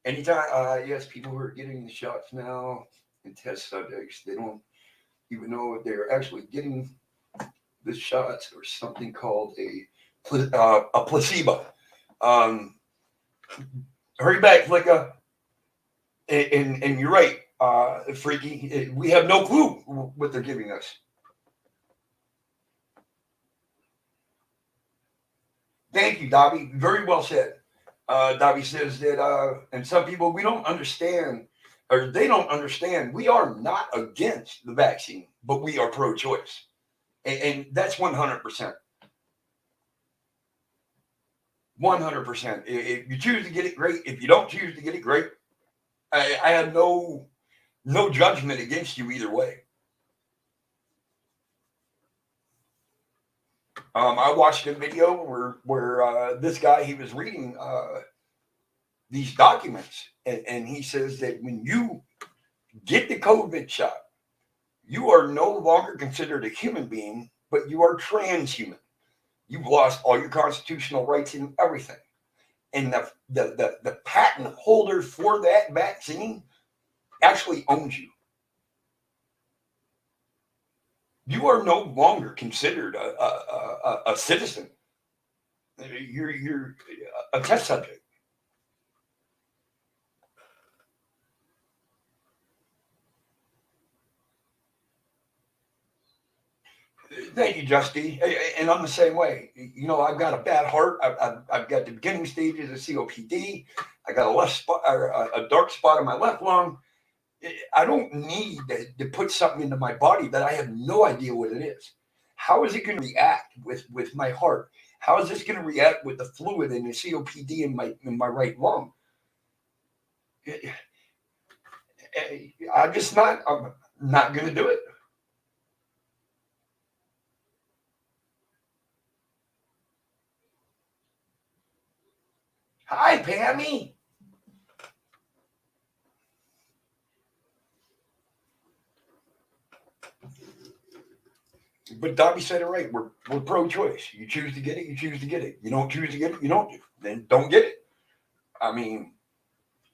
Anytime, yes, people who are getting the shots now and test subjects, they don't even know if they're actually getting the shots or something called a placebo. Hurry back, Flicka. And you're right. freaky. We have no clue what they're giving us. Thank you, Dobby. Very well said. Dobby says that, and some people, we don't understand, or they don't understand, we are not against the vaccine, but we are pro-choice. And that's 100%. 100%. If you choose to get it, great. If you don't choose to get it, great. I have no judgment against you either way. I watched a video where this guy, he was reading these documents, and he says that when you get the COVID shot, you are no longer considered a human being, but you are transhuman. You've lost all your constitutional rights and everything. And the patent holder for that vaccine actually owns you. You are no longer considered a citizen. You're a test subject. Thank you, Justy. And I'm the same way. You know, I've got a bad heart. I've got the beginning stages of COPD. I got a left spot, or a dark spot in my left lung. I don't need to put something into my body that I have no idea what it is. How is it going to react with my heart? How is this going to react with the fluid and the COPD in my right lung? I'm not going to do it. Hi, Pammy. But Dobby said it right. We're pro-choice. You choose to get it, you choose to get it. You don't choose to get it, you don't. Then don't get it. I mean,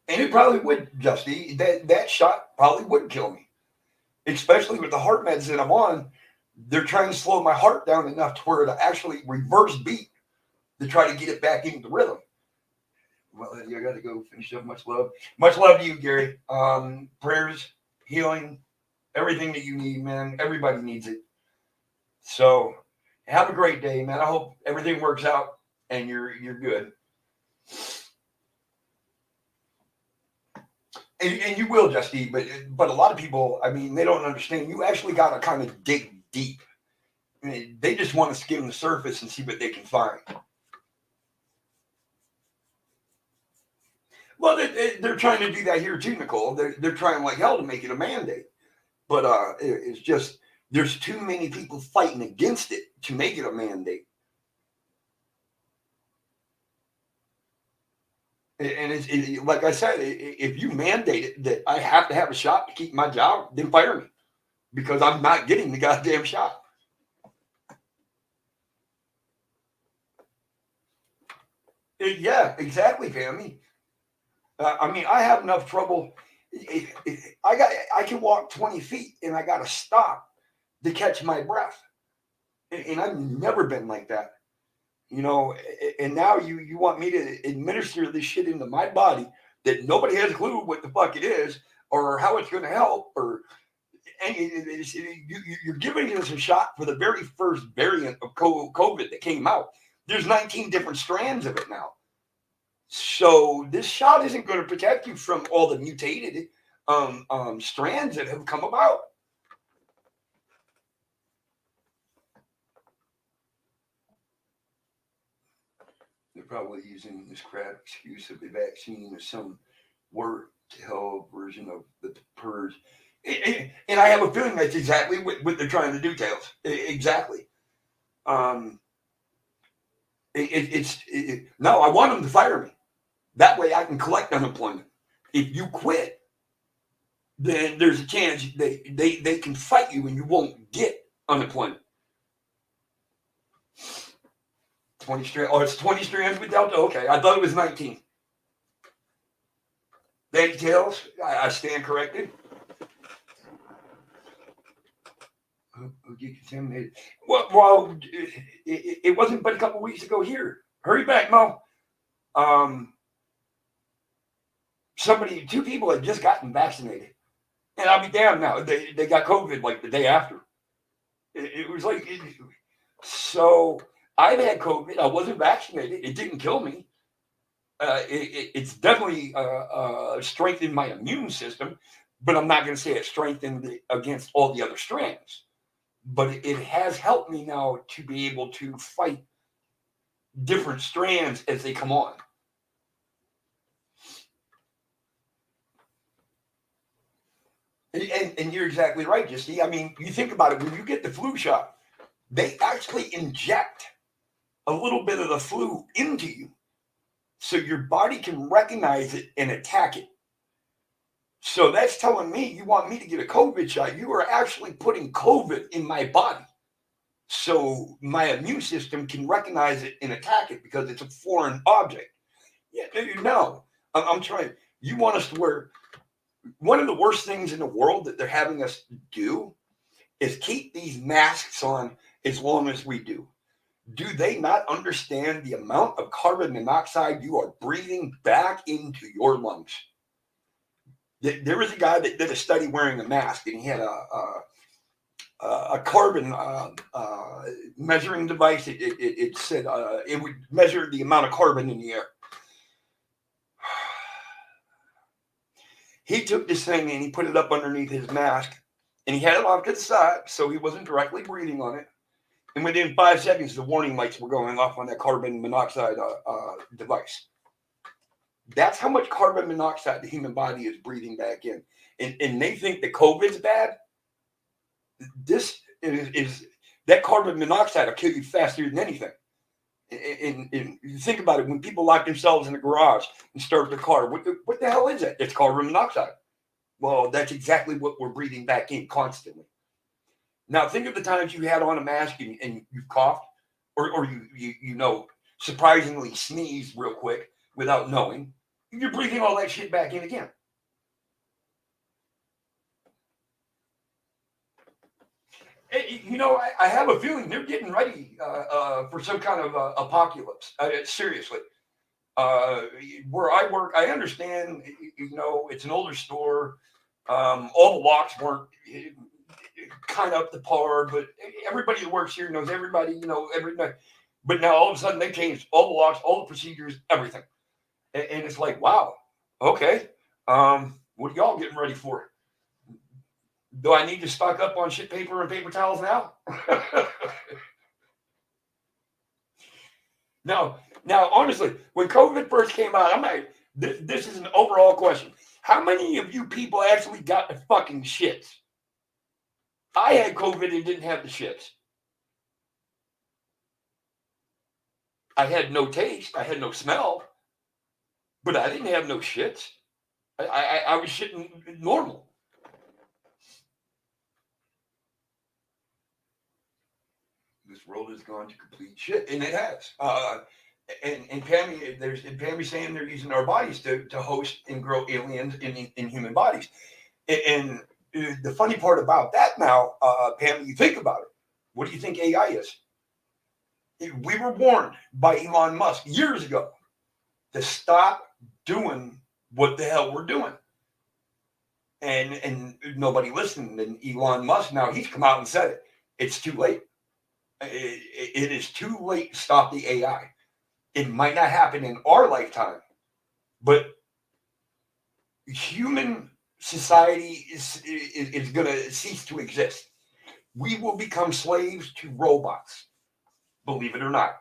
and it probably would, Justy. That shot probably would kill me, especially with the heart meds that I'm on. They're trying to slow my heart down enough to where it actually reverse beat to try to get it back into the rhythm. Well, I got to go finish up. Much love to you, Gary. Prayers, healing, everything that you need, man. Everybody needs it. So have a great day, man. I hope everything works out and you're good. And you will, Justy, but a lot of people, I mean, they don't understand. You actually got to kind of dig deep. I mean, they just want to skim the surface and see what they can find. Well, they're trying to do that here too, Nicole. They're trying like hell to make it a mandate, but it's just there's too many people fighting against it to make it a mandate. And it's like I said, if you mandate it that I have to have a shot to keep my job, then fire me because I'm not getting the goddamn shot. Yeah, exactly, Pammy. I mean, I have enough trouble. I can walk 20 feet and I got to stop to catch my breath. And I've never been like that, you know. And now you want me to administer this shit into my body that nobody has a clue what the fuck it is or how it's going to help, or you're giving us a shot for the very first variant of COVID that came out. There's 19 different strands of it now. So this shot isn't going to protect you from all the mutated strands that have come about. They're probably using this crap excuse of the vaccine as some word to hell version of the purge. And I have a feeling that's exactly what they're trying to do, Tails. Exactly. No, I want them to fire me. That way I can collect unemployment. If you quit, then there's a chance they can fight you and you won't get unemployment. 20 strands. Oh, it's 20 strands with Delta? Okay, I thought it was 19. Thank you, Tails. I stand corrected. Get contaminated. Well, it wasn't but a couple weeks ago here. Hurry back, Mo. Two people had just gotten vaccinated. And I'll be damned now. They got COVID like the day after. It was like, so I've had COVID. I wasn't vaccinated. It didn't kill me. It's definitely strengthened my immune system, but I'm not going to say it strengthened it against all the other strands. But it has helped me now to be able to fight different strands as they come on. And you're exactly right, Jesse. I mean, you think about it, when you get the flu shot, they actually inject a little bit of the flu into you so your body can recognize it and attack it. So that's telling me you want me to get a COVID shot. You are actually putting COVID in my body. So my immune system can recognize it and attack it because it's a foreign object. Yeah, no, I'm trying. You want us to wear one of the worst things in the world that they're having us do is keep these masks on as long as we do. Do they not understand the amount of carbon monoxide you are breathing back into your lungs? There was a guy that did a study wearing a mask, and he had a carbon measuring device. It said it would measure the amount of carbon in the air. He took this thing and he put it up underneath his mask, and he had it off to the side so he wasn't directly breathing on it. And within 5 seconds, the warning lights were going off on that carbon monoxide device. That's how much carbon monoxide the human body is breathing back in. And they think that COVID's bad. This is that carbon monoxide will kill you faster than anything. And you think about it, when people lock themselves in the garage and start their car, what the hell is that? It's carbon monoxide. Well, that's exactly what we're breathing back in constantly. Now, think of the times you had on a mask and you've coughed, or you surprisingly sneezed real quick without knowing. You're breathing all that shit back in again. I have a feeling they're getting ready for some kind of apocalypse. Seriously. Where I work, I understand, it's an older store. All the locks weren't kind of up to par, but everybody that works here knows everybody, everybody. But now all of a sudden they changed all the locks, all the procedures, everything. And it's like, wow, okay. What are y'all getting ready for? Do I need to stock up on shit paper and paper towels now? Now, honestly, when COVID first came out, I'm like, this is an overall question. How many of you people actually got the fucking shits? I had COVID and didn't have the shits. I had no taste. I had no smell. But I didn't have no shits. I was shitting normal. This world has gone to complete shit, and it has. And Pammy's saying they're using our bodies to host and grow aliens in human bodies. And the funny part about that now, Pam, you think about it. What do you think AI is? We were warned by Elon Musk years ago to stop doing what the hell we're doing. And nobody listened. And Elon Musk, now he's come out and said it. It's too late. It is too late to stop the AI. It might not happen in our lifetime, but human society is going to cease to exist. We will become slaves to robots, believe it or not.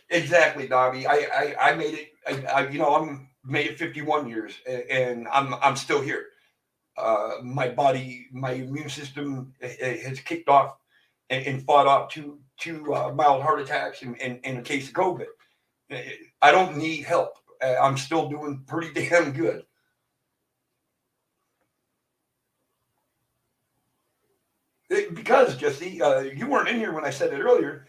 Exactly, Dobby. I made it. I'm made it 51 years, and I'm still here. My body, my immune system has kicked off and fought off two mild heart attacks and a case of COVID. I don't need help. I'm still doing pretty damn good. Because, Jesse, you weren't in here when I said it earlier.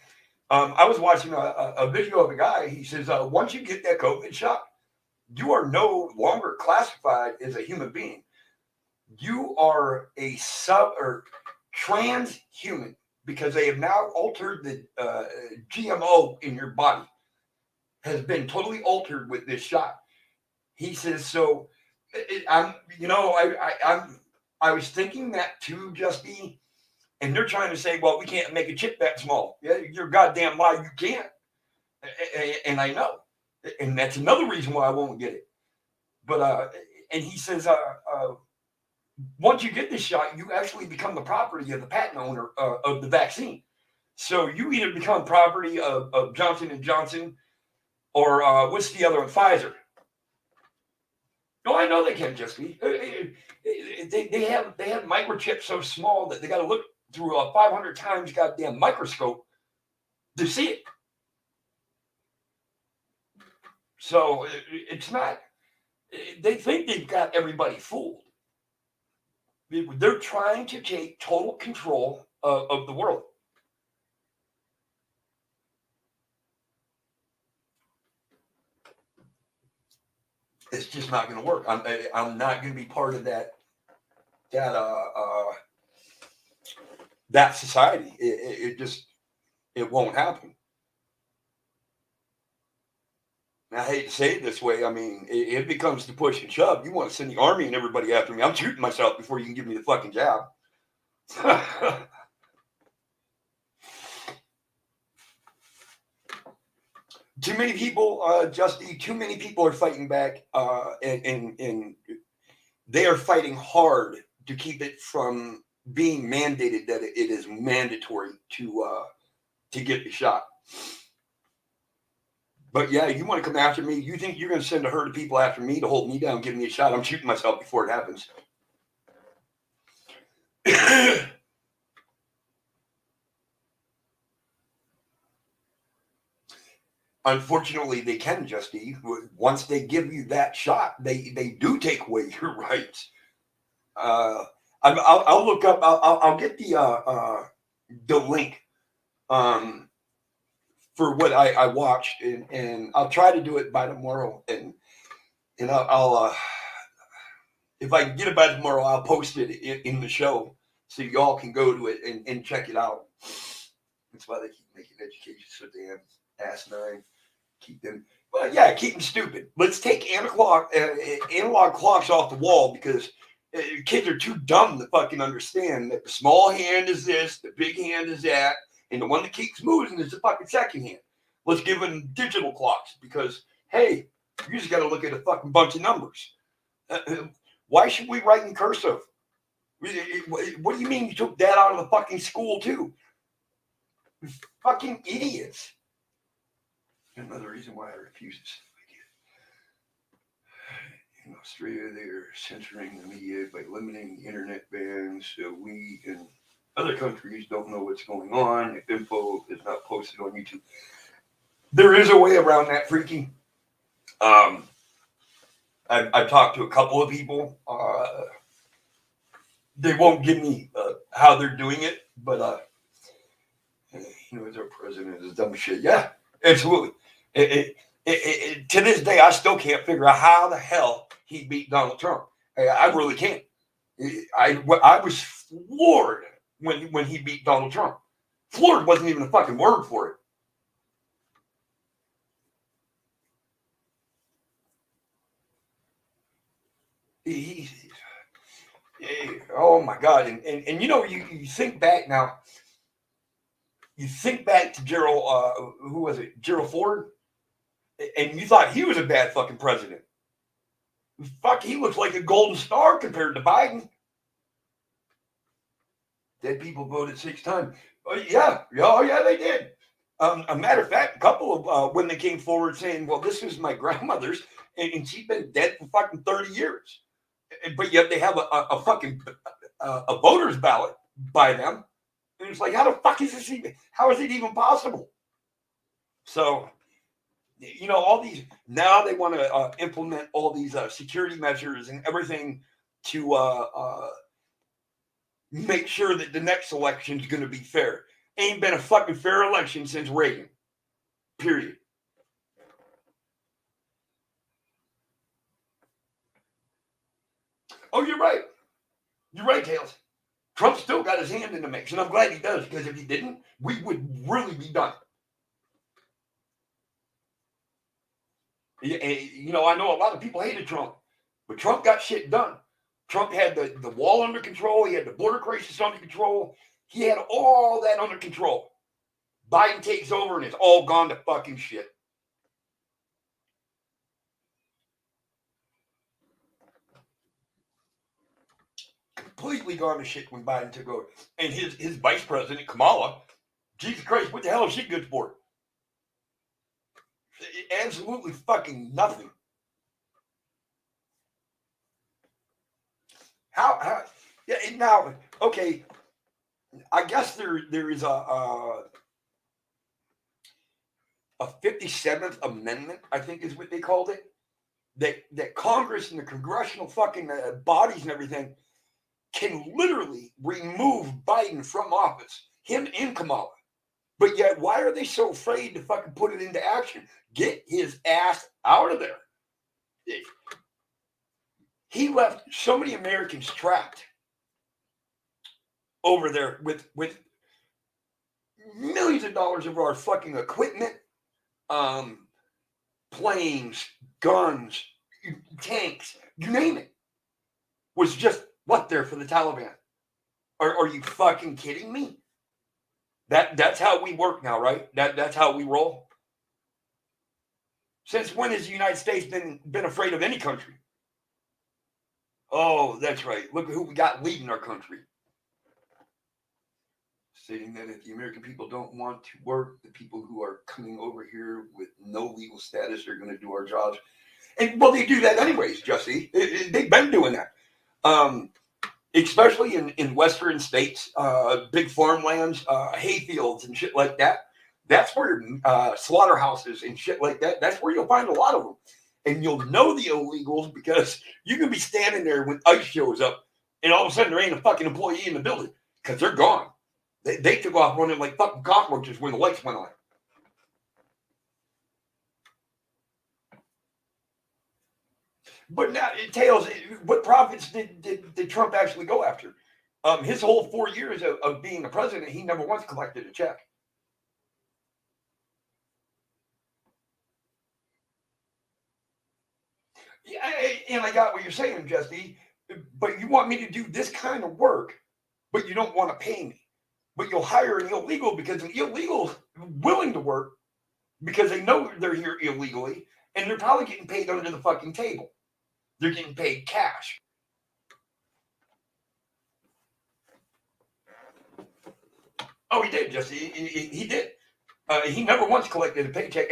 I was watching a video of a guy. He says, once you get that COVID shot, you are no longer classified as a human being. You are a sub or transhuman because they have now altered the GMO in your body has been totally altered with this shot. he says, so I was thinking that too, just be, and they're trying to say, well, we can't make a chip that small. Yeah, you're goddamn lie, you can't. And I know, and that's another reason why I won't get it. But and he says, once you get this shot, you actually become the property of the patent owner of the vaccine. So you either become property of Johnson and Johnson, or what's the other one, Pfizer. No, I know they can't just be. They have microchips so small that they got to look through a 500 times goddamn microscope to see it. So it's not. They think they've got everybody fooled. They're trying to take total control of the world. It's just not going to work. I'm not going to be part of that society. It won't happen. And I hate to say it this way. I mean, it becomes the push and shove. You want to send the army and everybody after me. I'm shooting myself before you can give me the fucking jab. Too many people, too many people are fighting back, and they are fighting hard to keep it from being mandated that it is mandatory to get the shot. But yeah, you want to come after me? You think you're going to send a herd of people after me to hold me down, give me a shot? I'm shooting myself before it happens. Unfortunately, they can, Justy. Once they give you that shot, they do take away your rights. I'll look up. I'll get the link for what I watched, and I'll try to do it by tomorrow. And I'll if I can get it by tomorrow, I'll post it in the show so y'all can go to it and check it out. That's why they keep making education so damn asinine. Keep them, well, yeah, keep them stupid. Let's take analog clocks off the wall, because kids are too dumb to fucking understand that the small hand is this, the big hand is that, and the one that keeps moving is the fucking second hand. Let's give them digital clocks, because, hey, you just got to look at a fucking bunch of numbers. Why should we write in cursive? What do you mean you took that out of the fucking school too? Fucking idiots. Another reason why I refuse this. In Australia, they are censoring the media by limiting internet bans, so we and other countries don't know what's going on if info is not posted on YouTube. There is a way around that, freaky. I've talked to a couple of people. They won't give me how they're doing it, but as our president is dumb shit. Yeah, absolutely. To this day, I still can't figure out how the hell he beat Donald Trump. I really can't. I was floored when he beat Donald Trump. Floored wasn't even a fucking word for it. Oh my God. And you think back now, you think back to Gerald, who was it? Gerald Ford? And you thought he was a bad fucking president. Fuck, he looks like a golden star compared to Biden. Dead people voted 6 times. Oh yeah, they did. A matter of fact, a couple of when they came forward saying, well, this is my grandmother's, and she's been dead for fucking 30 years. But yet they have a fucking a voter's ballot by them. And it's like, how the fuck is this even, how is it even possible? So, all these, now they want to implement all these security measures and everything to make sure that the next election is going to be fair. Ain't been a fucking fair election since Reagan. Period. Oh, you're right. You're right, Tails. Trump still got his hand in the mix, and I'm glad he does, because if he didn't, we would really be done. You know, I know a lot of people hated Trump, but Trump got shit done. Trump had the wall under control. He had the border crisis under control. He had all that under control. Biden takes over and it's all gone to fucking shit. Completely gone to shit when Biden took over. And his vice president, Kamala, Jesus Christ, what the hell is she good for? Absolutely fucking nothing. How yeah, now, okay, I guess there is a 57th Amendment, I think is what they called it, that Congress and the congressional fucking bodies and everything can literally remove Biden from office, him and Kamala. But yet, why are they so afraid to fucking put it into action? Get his ass out of there. He left so many Americans trapped over there with millions of dollars of our fucking equipment, planes, guns, tanks, you name it, was just left there for the Taliban. Are you fucking kidding me? That's how we work now, right? That's how we roll. Since when has the United States been afraid of any country? Oh, that's right. Look at who we got leading our country. Stating that if the American people don't want to work, the people who are coming over here with no legal status are going to do our jobs. And, well, they do that anyways, Jesse. They've been doing that. Especially in western states, big farmlands, hayfields and shit like that. That's where slaughterhouses and shit like that, that's where you'll find a lot of them. And you'll know the illegals because you can be standing there when ICE shows up and all of a sudden there ain't a fucking employee in the building because they're gone. They took off running like fucking cockroaches when the lights went on. But now, Tails, what profits did Trump actually go after? His whole 4 years of being a president, he never once collected a check. Yeah, and I got what you're saying, Jesse, but you want me to do this kind of work, but you don't want to pay me. But you'll hire an illegal because an illegal's willing to work because they know they're here illegally, and they're probably getting paid under the fucking table. They're getting paid cash. Oh, he did, Jesse. He did. He never once collected a paycheck.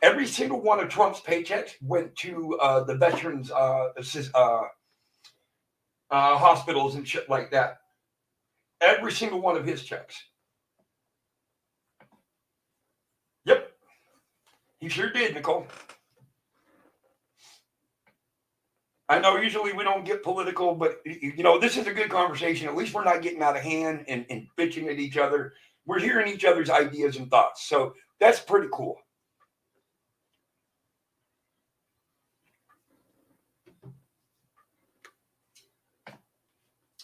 Every single one of Trump's paychecks went to the veterans hospitals and shit like that. Every single one of his checks. Yep. He sure did, Nicole. I know usually we don't get political, but, you know, this is a good conversation. At least we're not getting out of hand and bitching at each other. We're hearing each other's ideas and thoughts. So that's pretty cool.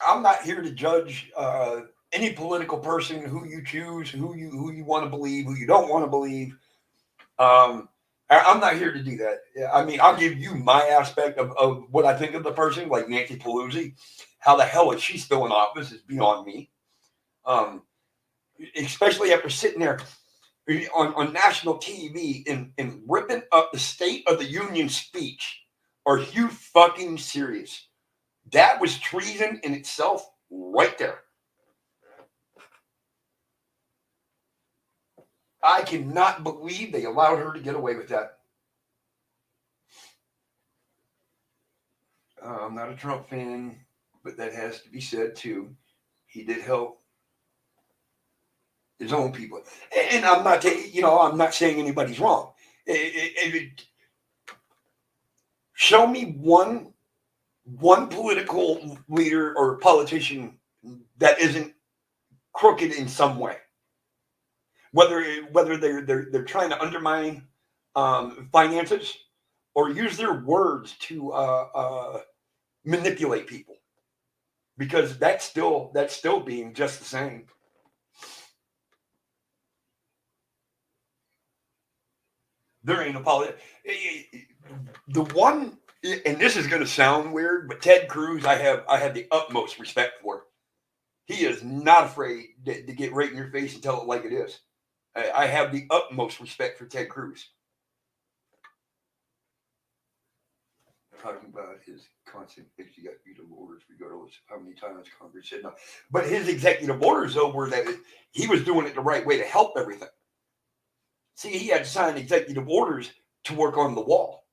I'm not here to judge any political person, who you choose, who you want to believe, who you don't want to believe. I'm not here to do that. I mean, I'll give you my aspect of what I think of the person, like Nancy Pelosi. How the hell is she still in office is beyond me. Especially after sitting there on national TV and ripping up the State of the Union speech. Are you fucking serious? That was treason in itself right there. I cannot believe they allowed her to get away with that. I'm not a Trump fan, but that has to be said too. He did help his own people, and I'm not, I'm not saying anybody's wrong. Show me one political leader or politician that isn't crooked in some way. Whether they're trying to undermine finances or use their words to manipulate people, because that's still being just the same. There ain't a politics. The one, and this is going to sound weird, but Ted Cruz, I have the utmost respect for. He is not afraid to get right in your face and tell it like it is. I have the utmost respect for Ted Cruz. Talking about his constant executive orders, regardless of how many times Congress said no. But his executive orders, though, were that he was doing it the right way to help everything. See, he had to sign executive orders to work on the wall,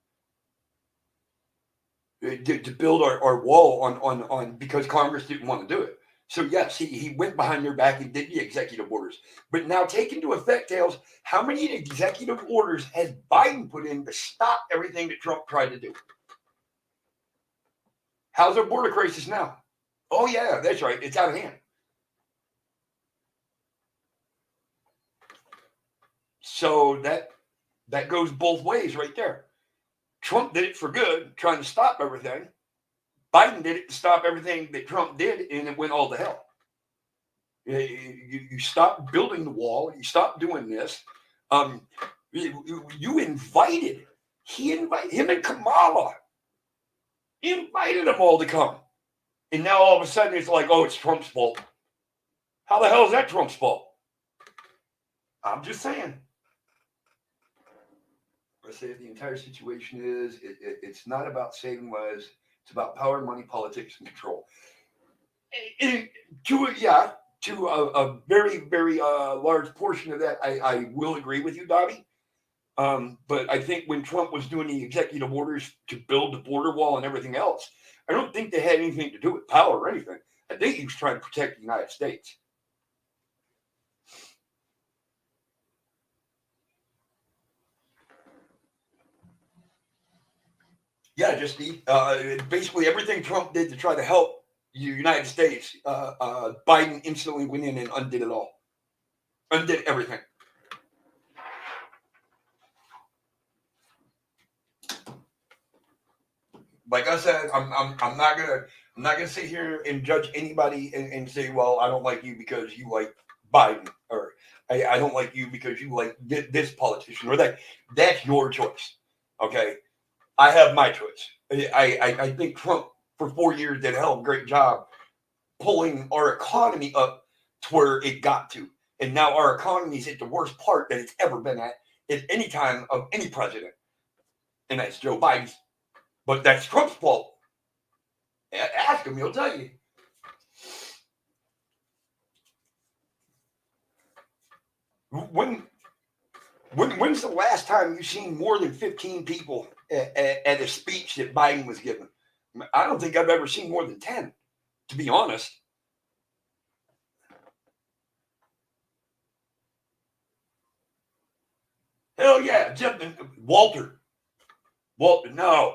to build our wall on because Congress didn't want to do it. So yes, he went behind their back and did the executive orders. But now take into effect, Tails, how many executive orders has Biden put in to stop everything that Trump tried to do? How's our border crisis now? Oh yeah, that's right. It's out of hand. So that goes both ways right there. Trump did it for good, trying to stop everything. Biden did it to stop everything that Trump did, and it went all to hell. You stop building the wall. You stop doing this. You invited. He invited him and Kamala. He invited them all to come. And now all of a sudden it's like, oh, it's Trump's fault. How the hell is that Trump's fault? I'm just saying. I say the entire situation is it's not about saving lives. It's about power, money, politics, and control. To a very, very large portion of that, I will agree with you, Dobby. But I think when Trump was doing the executive orders to build the border wall and everything else, I don't think they had anything to do with power or anything. I think he was trying to protect the United States. Yeah, just basically everything Trump did to try to help the United States, Biden instantly went in and undid it all. Undid everything. Like I said, I'm not gonna sit here and judge anybody and say, well, I don't like you because you like Biden, or I don't like you because you like this politician or that. That's your choice. Okay, I have my choice. I think Trump for 4 years did a hell of a great job pulling our economy up to where it got to, and now our economy is at the worst part that it's ever been at any time of any president, and that's Joe Biden's. But that's Trump's fault. Ask him, he'll tell you. When's the last time you've seen more than 15 people at a speech that Biden was giving? I don't think I've ever seen more than 10, to be honest. Hell yeah, Walter, no.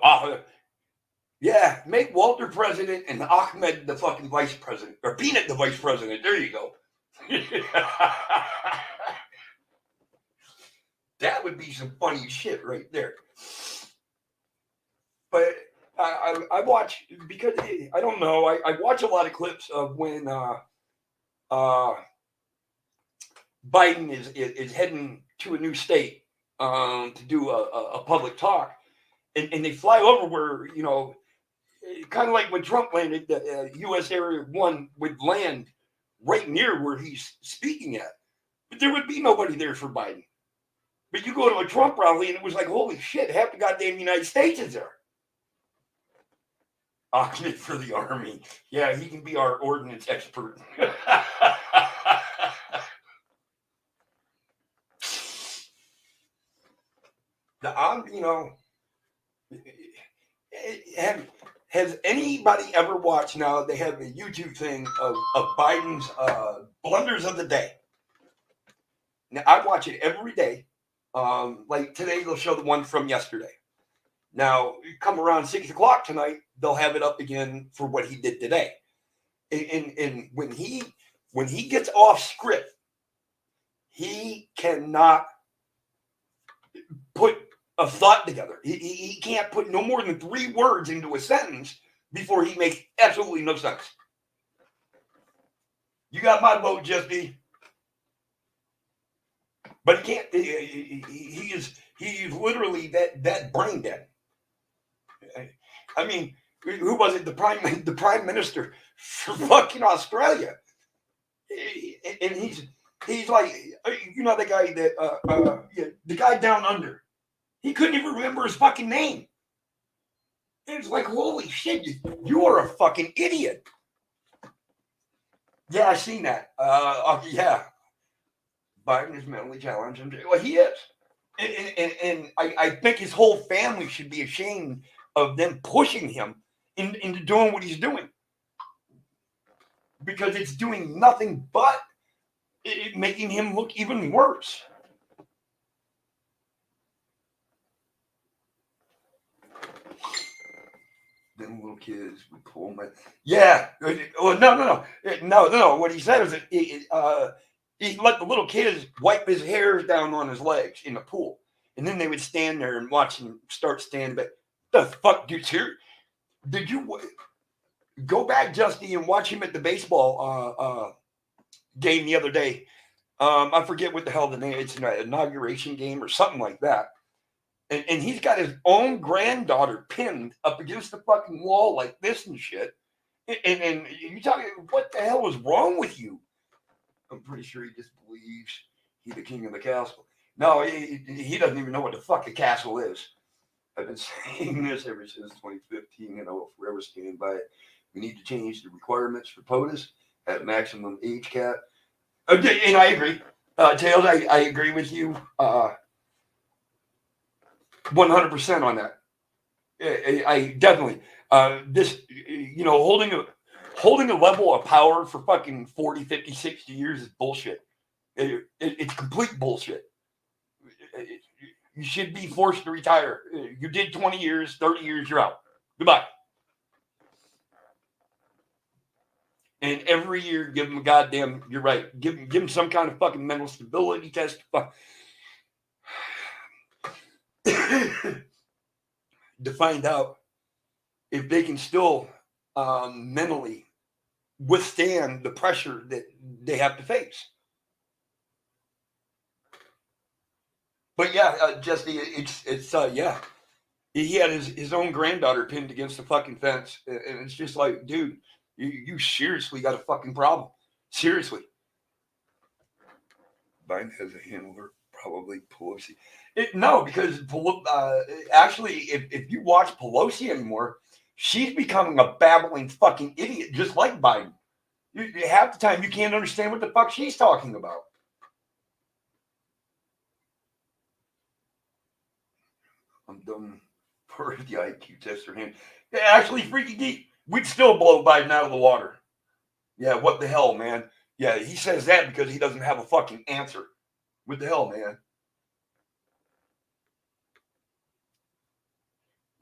Yeah, make Walter president and Ahmed the fucking vice president. Or Peanut the vice president. There you go. That would be some funny shit right there. But I watch, because I don't know, I watch a lot of clips of when Biden is heading to a new state to do a public talk. And they fly over where, kind of like when Trump landed, the U.S. Area 1 would land right near where he's speaking at. But there would be nobody there for Biden. But you go to a Trump rally and it was like, holy shit, half the goddamn United States is there. Ahmed for the Army. Yeah, he can be our ordnance expert. Has anybody ever watched, now they have a YouTube thing of Biden's blunders of the day. Now, I watch it every day. Like today, they'll show the one from yesterday. Now, come around 6 o'clock tonight, they'll have it up again for what he did today. And when he gets off script, he cannot put a thought together. He can't put no more than 3 words into a sentence before he makes absolutely no sense. You got my vote, Jesse. But he can't. He is He's literally that brain dead. I mean, who was it? The prime minister for fucking Australia, and he's like, the guy that the guy down under. He couldn't even remember his fucking name. It's like, holy shit, you are a fucking idiot. Yeah, I seen that. Yeah, Biden is mentally challenged. Well, he is, and I think his whole family should be ashamed of them pushing him into doing what he's doing, because it's doing nothing but making him look even worse. Them little kids would pull my. Yeah. Well, no. What he said is that he let the little kids wipe his hairs down on his legs in the pool, and then they would stand there and watch him start standing back. The fuck, dude? Did you go back, Justy, and watch him at the baseball game the other day? I forget what the hell the name. It's an inauguration game or something like that. And he's got his own granddaughter pinned up against the fucking wall like this and shit. And you talking, what the hell is wrong with you? I'm pretty sure he just believes he's the king of the castle. No, he doesn't even know what the fuck a castle is. I've been saying this ever since 2015, and I will forever stand by it. We need to change the requirements for POTUS at maximum age cap. Okay, and I agree. Tails, I agree with you. 100% on that. I definitely this holding a level of power for fucking 40, 50, 60 years is bullshit. It's complete bullshit. You should be forced to retire. You did 20 years, 30 years, you're out. Goodbye. And every year, give them a goddamn. You're right. Give them some kind of fucking mental stability test. To find out if they can still mentally withstand the pressure that they have to face. But yeah, Jesse, it's yeah. He had his own granddaughter pinned against the fucking fence, and it's just like, dude, you seriously got a fucking problem. Seriously. Biden has a handler, probably Pelosi. No, because actually, if you watch Pelosi anymore, she's becoming a babbling fucking idiot, just like Biden. Half the time, you can't understand what the fuck she's talking about. I'm done for the IQ test or him. Yeah, actually, freaky geek, we'd still blow Biden out of the water. Yeah, what the hell, man? Yeah, he says that because he doesn't have a fucking answer. What the hell, man?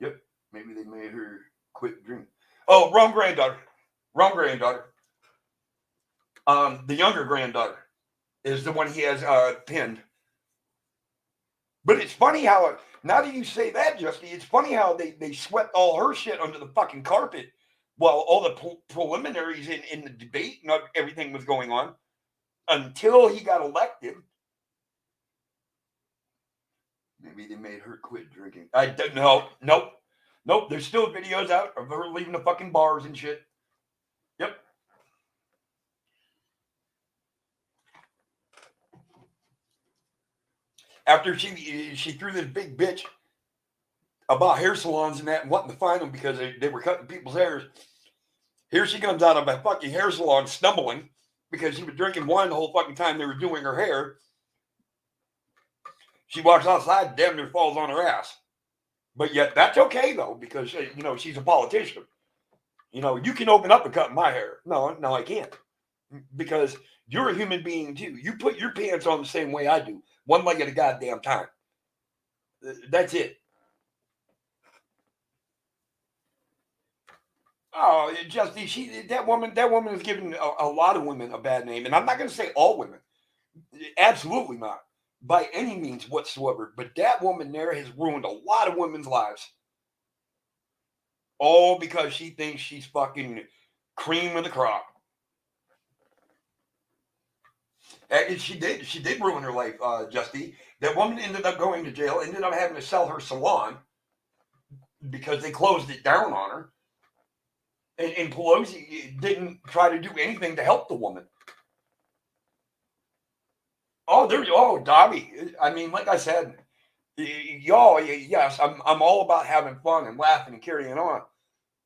Yep, maybe they made her quit drinking. Oh, wrong granddaughter. Wrong granddaughter. The younger granddaughter is the one he has pinned. But it's funny how, now that you say that, Justy, it's funny how they swept all her shit under the fucking carpet while all the preliminaries in the debate and everything was going on until he got elected. Maybe they made her quit drinking. I don't know. Nope. There's still videos out of her leaving the fucking bars and shit. Yep. After she threw this big bitch about hair salons and that and wanting to find them because they were cutting people's hairs. Here she comes out of a fucking hair salon stumbling because she was drinking wine the whole fucking time they were doing her hair. She walks outside, damn near falls on her ass. But yet that's okay though, because she's a politician. You can open up and cut my hair. No, I can't. Because you're a human being too. You put your pants on the same way I do. One leg at a goddamn time. That's it. Oh, Justy, that woman is giving a lot of women a bad name. And I'm not going to say all women. Absolutely not. By any means whatsoever. But that woman there has ruined a lot of women's lives. All because she thinks she's fucking cream of the crop. And she did ruin her life, Justy. That woman ended up going to jail, ended up having to sell her salon because they closed it down on her. And Pelosi didn't try to do anything to help the woman. Dobby. I mean, like I said, y'all, yes, I'm all about having fun and laughing and carrying on.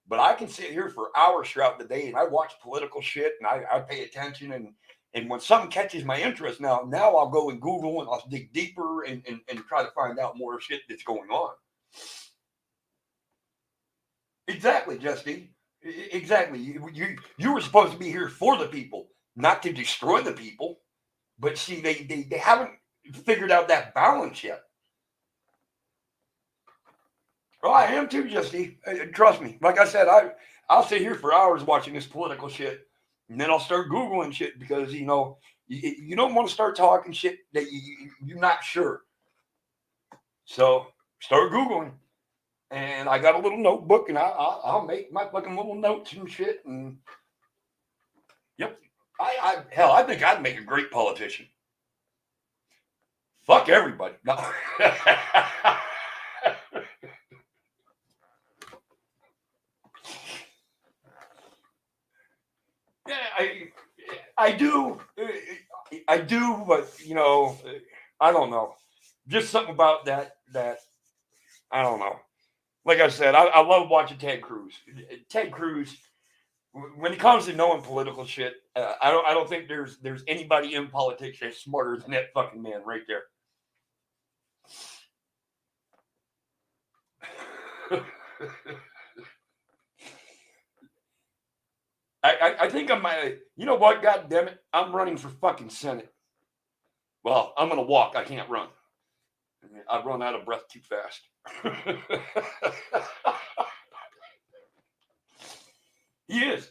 But I can sit here for hours throughout the day and I watch political shit and I pay attention and when something catches my interest now I'll go and Google and I'll dig deeper and try to find out more shit that's going on. Exactly, Justy. Exactly. You were supposed to be here for the people, not to destroy the people. But see, they haven't figured out that balance yet. Well, I am too, Justy. Trust me. Like I said, I'll sit here for hours watching this political shit, and then I'll start googling shit because you don't want to start talking shit that you're not sure. So start googling, and I got a little notebook, and I'll make my fucking little notes and shit. And yep, I think I'd make a great politician. Fuck everybody. No. Yeah, I do, but I don't know. Just something about that I don't know. Like I said, I love watching Ted Cruz. Ted Cruz, when it comes to knowing political shit, I don't think there's anybody in politics that's smarter than that fucking man right there. I think I might. You know what? God damn it! I'm running for fucking Senate. Well, I'm gonna walk. I can't run. I run out of breath too fast. He is.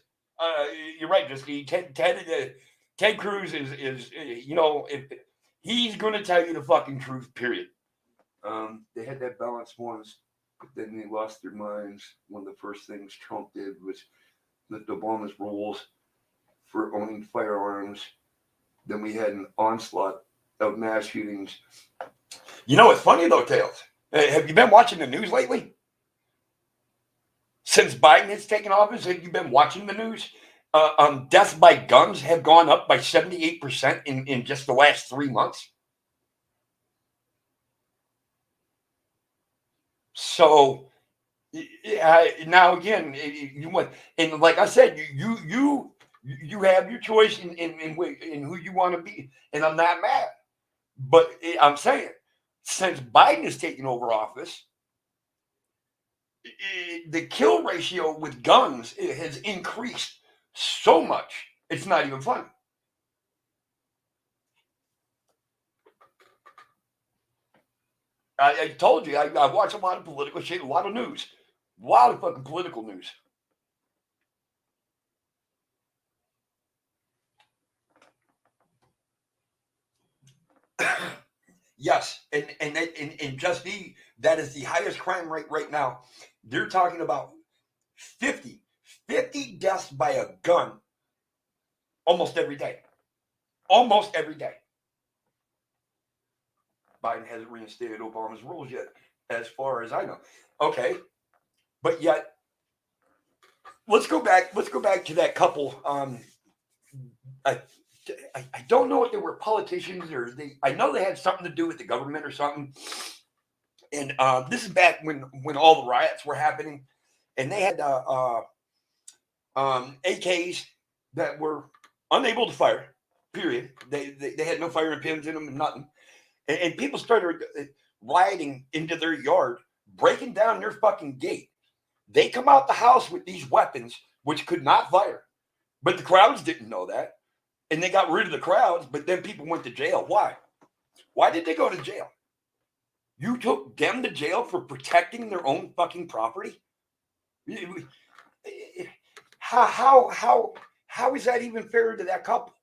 You're right, Justy. Ted Cruz is if he's gonna tell you the fucking truth. Period. They had that balance once, but then they lost their minds. One of the first things Trump did was lift Obama's rules for owning firearms. Then we had an onslaught of mass shootings. You know what's funny though, Tails? Have you been watching the news lately? Since Biden has taken office, have you been watching the news? Deaths by guns have gone up by 78% in just the last 3 months. So now again, and like I said, you have your choice in who you want to be, and I'm not mad, but I'm saying since Biden has taken over office, the kill ratio with guns has increased so much it's not even funny. I told you I watch a lot of political shit, a lot of news, a lot of fucking political news. Yes, and just that is the highest crime rate right now. They're talking about 50 deaths by a gun almost every day. Almost every day. Biden hasn't reinstated Obama's rules yet, as far as I know. Okay, but yet, let's go back to that couple. I don't know if they were politicians or I know they had something to do with the government or something. And this is back when all the riots were happening, and they had AKs that were unable to fire. Period. They had no firing pins in them and nothing. And people started rioting into their yard, breaking down their fucking gate. They come out the house with these weapons, which could not fire. But the crowds didn't know that. And they got rid of the crowds, but then people went to jail. Why? Why did they go to jail? You took them to jail for protecting their own fucking property? How is that even fair to that couple?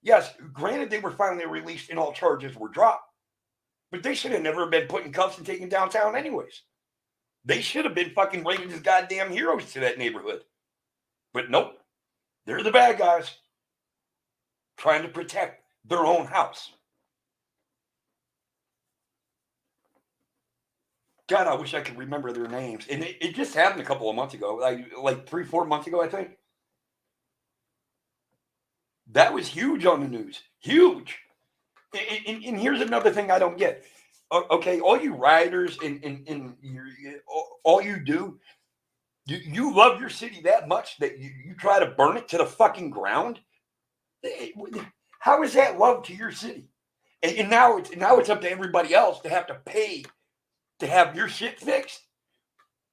Yes, granted they were finally released and all charges were dropped, but they should have never been put in cuffs and taken downtown anyways. They should have been fucking rated as goddamn heroes to that neighborhood. But nope, they're the bad guys trying to protect their own house. God, I wish I could remember their names. And it just happened a couple of months ago, like 3-4 months ago, I think. That was huge on the news. Huge. And here's another thing I don't get. Okay, all you rioters and all you do, you love your city that much that you try to burn it to the fucking ground? How is that love to your city? And now it's up to everybody else to have to pay to have your shit fixed.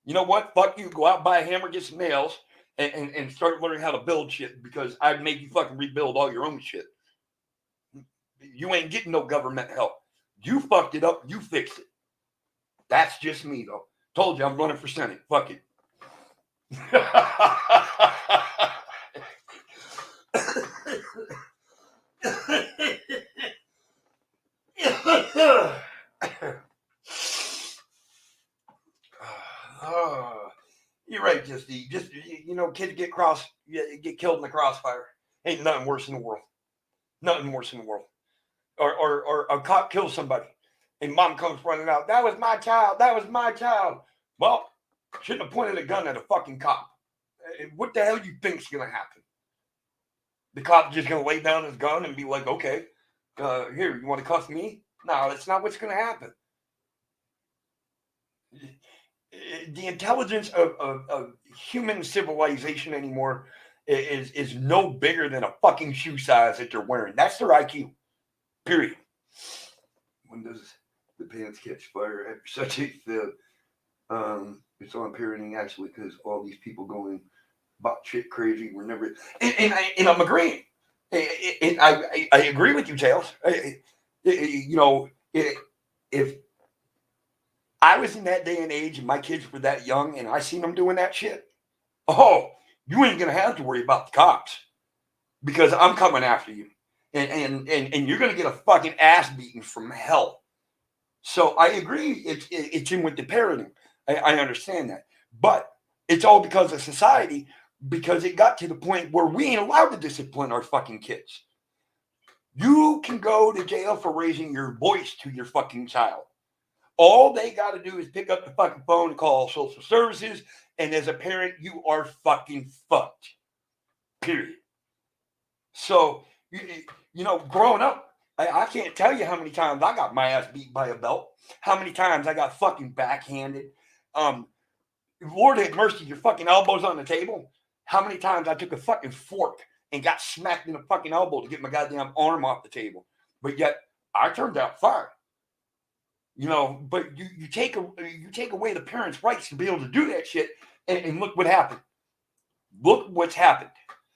You know what? Fuck you. Go out, buy a hammer, get some nails, and start learning how to build shit, because I'd make you fucking rebuild all your own shit. You ain't getting no government help. You fucked it up. You fixed it. That's just me, though. Told you I'm running for Senate. Fuck it. You're right, just kids get killed in the crossfire. Ain't nothing worse in the world. Nothing worse in the world. Or a cop kills somebody, and mom comes running out. That was my child. That was my child. Well, shouldn't have pointed a gun at a fucking cop. What the hell do you think's gonna happen? The cop just gonna lay down his gun and be like, okay, here, you want to cuff me? No, that's not what's gonna happen. The intelligence of human civilization anymore is no bigger than a fucking shoe size that they're wearing. That's their IQ. Period. When does the pants catch fire after such a film? It's on parenting actually, because all these people going about shit crazy. We're never, and I'm agreeing. I agree with you, Tails. If I was in that day and age and my kids were that young and I seen them doing that shit, oh, you ain't gonna have to worry about the cops, because I'm coming after you. And you're going to get a fucking ass beating from hell. So I agree. It's in with the parenting. I understand that. But it's all because of society, because it got to the point where we ain't allowed to discipline our fucking kids. You can go to jail for raising your voice to your fucking child. All they got to do is pick up the fucking phone and call social services. And as a parent, you are fucking fucked. Period. So, growing up, I can't tell you how many times I got my ass beat by a belt. How many times I got fucking backhanded. Lord have mercy, your fucking elbows on the table. How many times I took a fucking fork and got smacked in the fucking elbow to get my goddamn arm off the table. But yet, I turned out fine. But you take away the parents' rights to be able to do that shit, and look what happened. Look what's happened.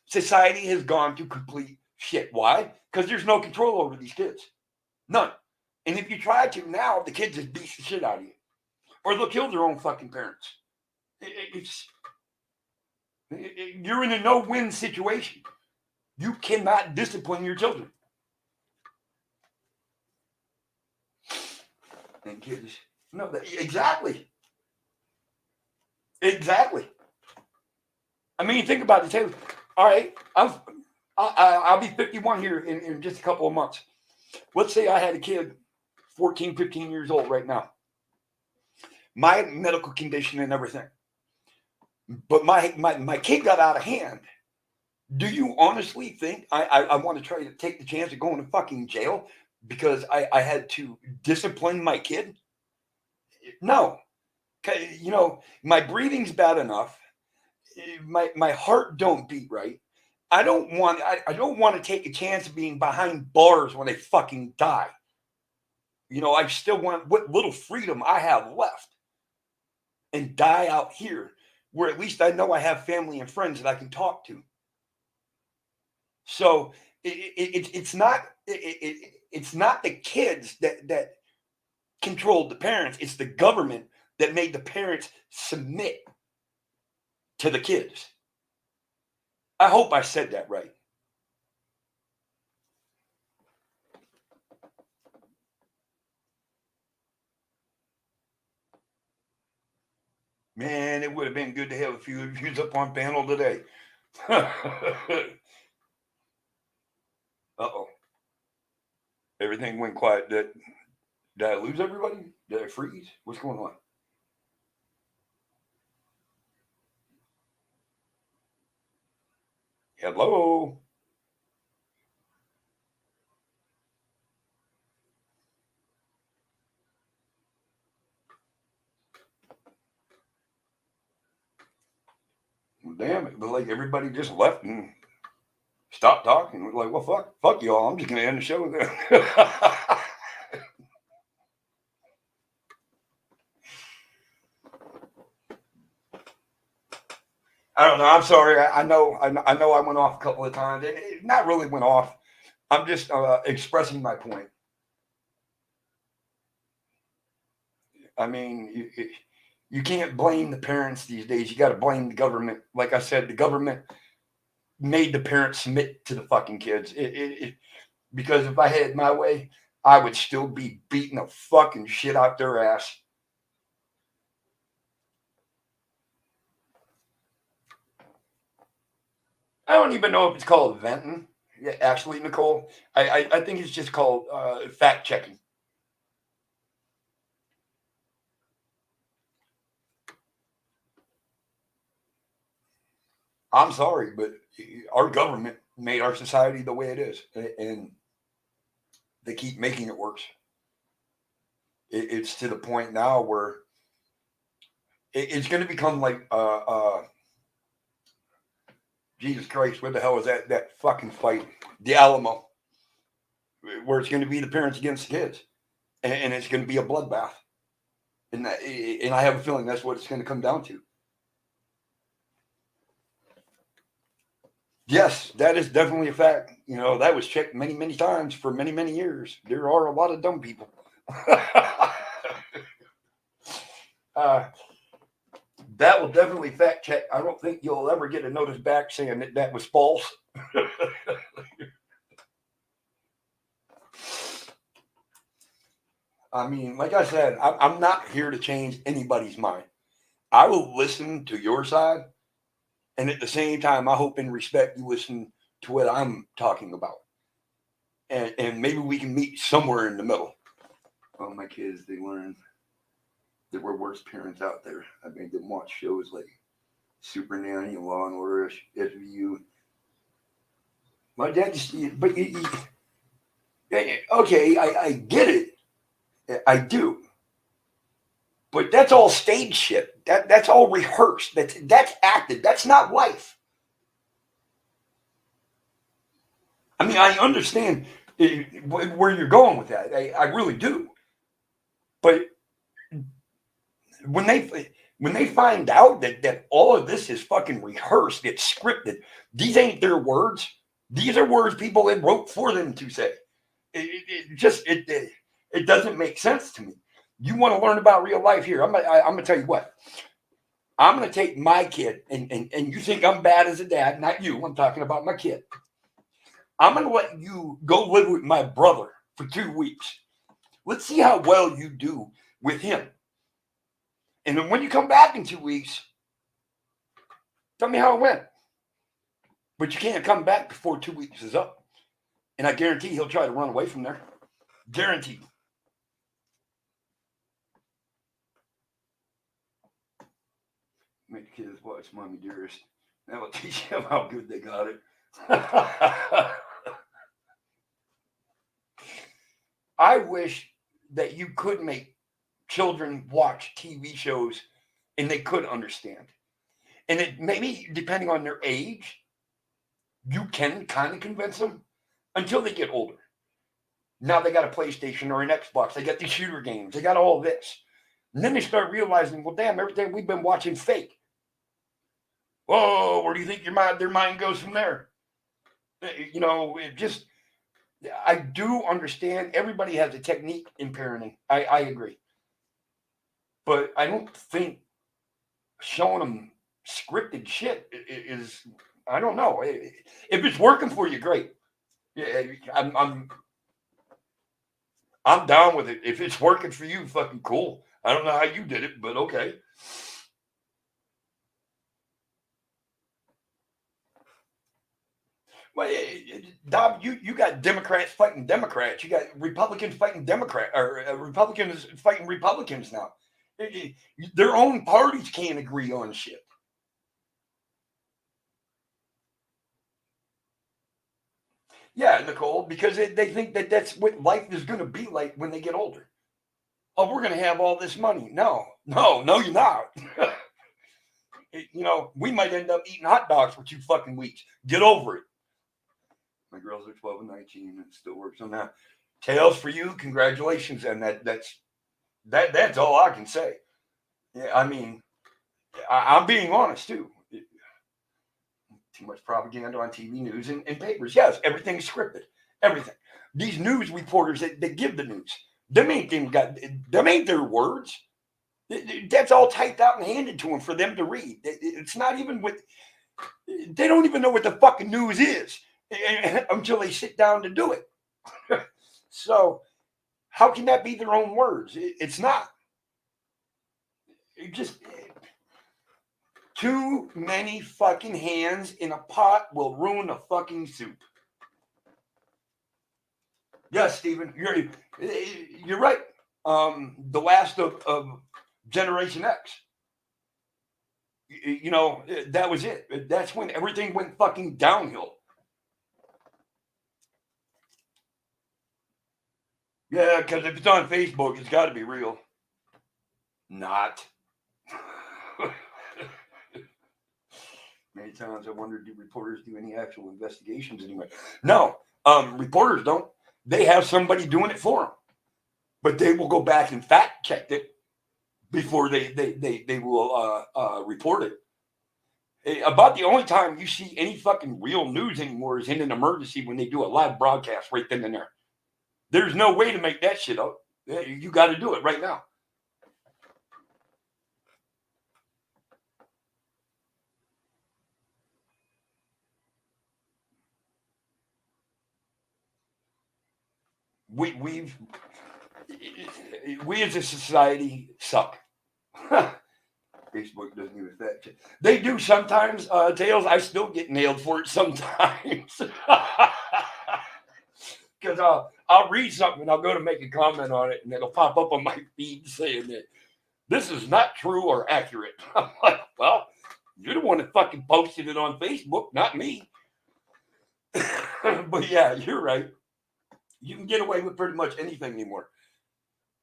Society has gone to complete shit. Why? Because there's no control over these kids. None. And if you try to now, the kids just beat the shit out of you. Or they'll kill their own fucking parents. You're in a no-win situation. You cannot discipline your children. And kids, no, exactly. Exactly. I mean, think about it, Taylor. All right, I'll be 51 here in just a couple of months. Let's say I had a kid, 14, 15 years old right now. My medical condition and everything. But my kid got out of hand. Do you honestly think I want to try to take the chance of going to fucking jail because I had to discipline my kid? No. My breathing's bad enough. My heart don't beat right. I don't want to take a chance of being behind bars when they fucking die. I still want what little freedom I have left and die out here where at least I know I have family and friends that I can talk to. So it's not the kids that controlled the parents. It's the government that made the parents submit to the kids. I hope I said that right. Man, it would have been good to have a few of you up on panel today. Uh-oh. Everything went quiet. Did I lose everybody? Did I freeze? What's going on? Hello? Well, damn it. But like everybody just left and stopped talking. We're like, well, fuck y'all. I'm just going to end the show then. I don't know. I'm sorry. I know I went off a couple of times. It not really went off. I'm just expressing my point. I mean, you can't blame the parents these days. You got to blame the government. Like I said, the government made the parents submit to the fucking kids. Because if I had it my way, I would still be beating the fucking shit out their ass. I don't even know if it's called venting. Yeah, actually, Nicole, I think it's just called fact checking. I'm sorry, but our government made our society the way it is, and they keep making it worse. It's to the point now where it's going to become like, Jesus Christ, what the hell is that fucking fight? The Alamo, where it's going to be the parents against the kids, and it's going to be a bloodbath, and I have a feeling that's what it's going to come down to. Yes, that is definitely a fact. You know, that was checked many, many times for many, many years. There are a lot of dumb people. That will definitely fact check. I don't think you'll ever get a notice back saying that was false. I mean, like I said, I'm not here to change anybody's mind. I will listen to your side. And at the same time, I hope and respect you listen to what I'm talking about. And maybe we can meet somewhere in the middle. Oh, my kids, they learn there were worse parents out there. I made them watch shows like Super Nanny, Law and Order, SVU. My dad just, but okay, I get it. I do. But that's all stage shit. That's all rehearsed. That's acted. That's not life. I mean, I understand where you're going with that. I really do. But when they find out that all of this is fucking rehearsed, it's scripted. These ain't their words. These are words people had wrote for them to say. It doesn't make sense to me. You want to learn about real life here? I'm gonna tell you what. I'm gonna take my kid, and you think I'm bad as a dad, not you. I'm talking about my kid. I'm gonna let you go live with my brother for 2 weeks. Let's see how well you do with him. And then when you come back in 2 weeks, tell me how it went. But you can't come back before 2 weeks is up. And I guarantee he'll try to run away from there. Guaranteed. Make the kids watch Mommy Dearest. That will teach them how good they got it. I wish that you could make children watch TV shows and they could understand. And it maybe depending on their age, you can kind of convince them until they get older. Now they got a PlayStation or an Xbox. They got these shooter games. They got all this. And then they start realizing, well, damn, everything we've been watching fake. Whoa, where do you think their mind goes from there? You know, I do understand everybody has a technique in parenting. I agree. But I don't think showing them scripted shit is, I don't know. If it's working for you, great. Yeah, I'm down with it. If it's working for you, fucking cool. I don't know how you did it, but okay. Well, Dob, you got Democrats fighting Democrats. You got Republicans fighting Republicans fighting Republicans now. Their own parties can't agree on shit. Yeah, Nicole, because they think that that's what life is going to be like when they get older. Oh, we're going to have all this money. No, you're not. We might end up eating hot dogs for 2 fucking weeks. Get over it. My girls are 12 and 19 and it still works on that. Tails for you, congratulations. And that's all I can say. Yeah, I mean, I'm being honest too. Too much propaganda on TV news and papers. Yes, everything's scripted. Everything. These news reporters that give the news, them ain't their words. That's all typed out and handed to them for them to read. It's not even what they don't even know what the fucking news is until they sit down to do it. So how can that be their own words? It's not. It just too many fucking hands in a pot will ruin a fucking soup. Yes, Stephen, you're right. The last of Generation X. That was it. That's when everything went fucking downhill. Yeah, because if it's on Facebook, it's got to be real. Not. Many times I wondered, do reporters do any actual investigations anyway? No, reporters don't. They have somebody doing it for them. But they will go back and fact check it before they will report it. About the only time you see any fucking real news anymore is in an emergency when they do a live broadcast right then and there. There's no way to make that shit up. You got to do it right now. We as a society suck. Facebook doesn't even fact check. They do sometimes, Tails. I still get nailed for it sometimes. Because I'll read something and I'll go to make a comment on it and it'll pop up on my feed saying that this is not true or accurate. I'm like, well, you're the one that fucking posted it on Facebook, not me. But yeah, you're right. You can get away with pretty much anything anymore.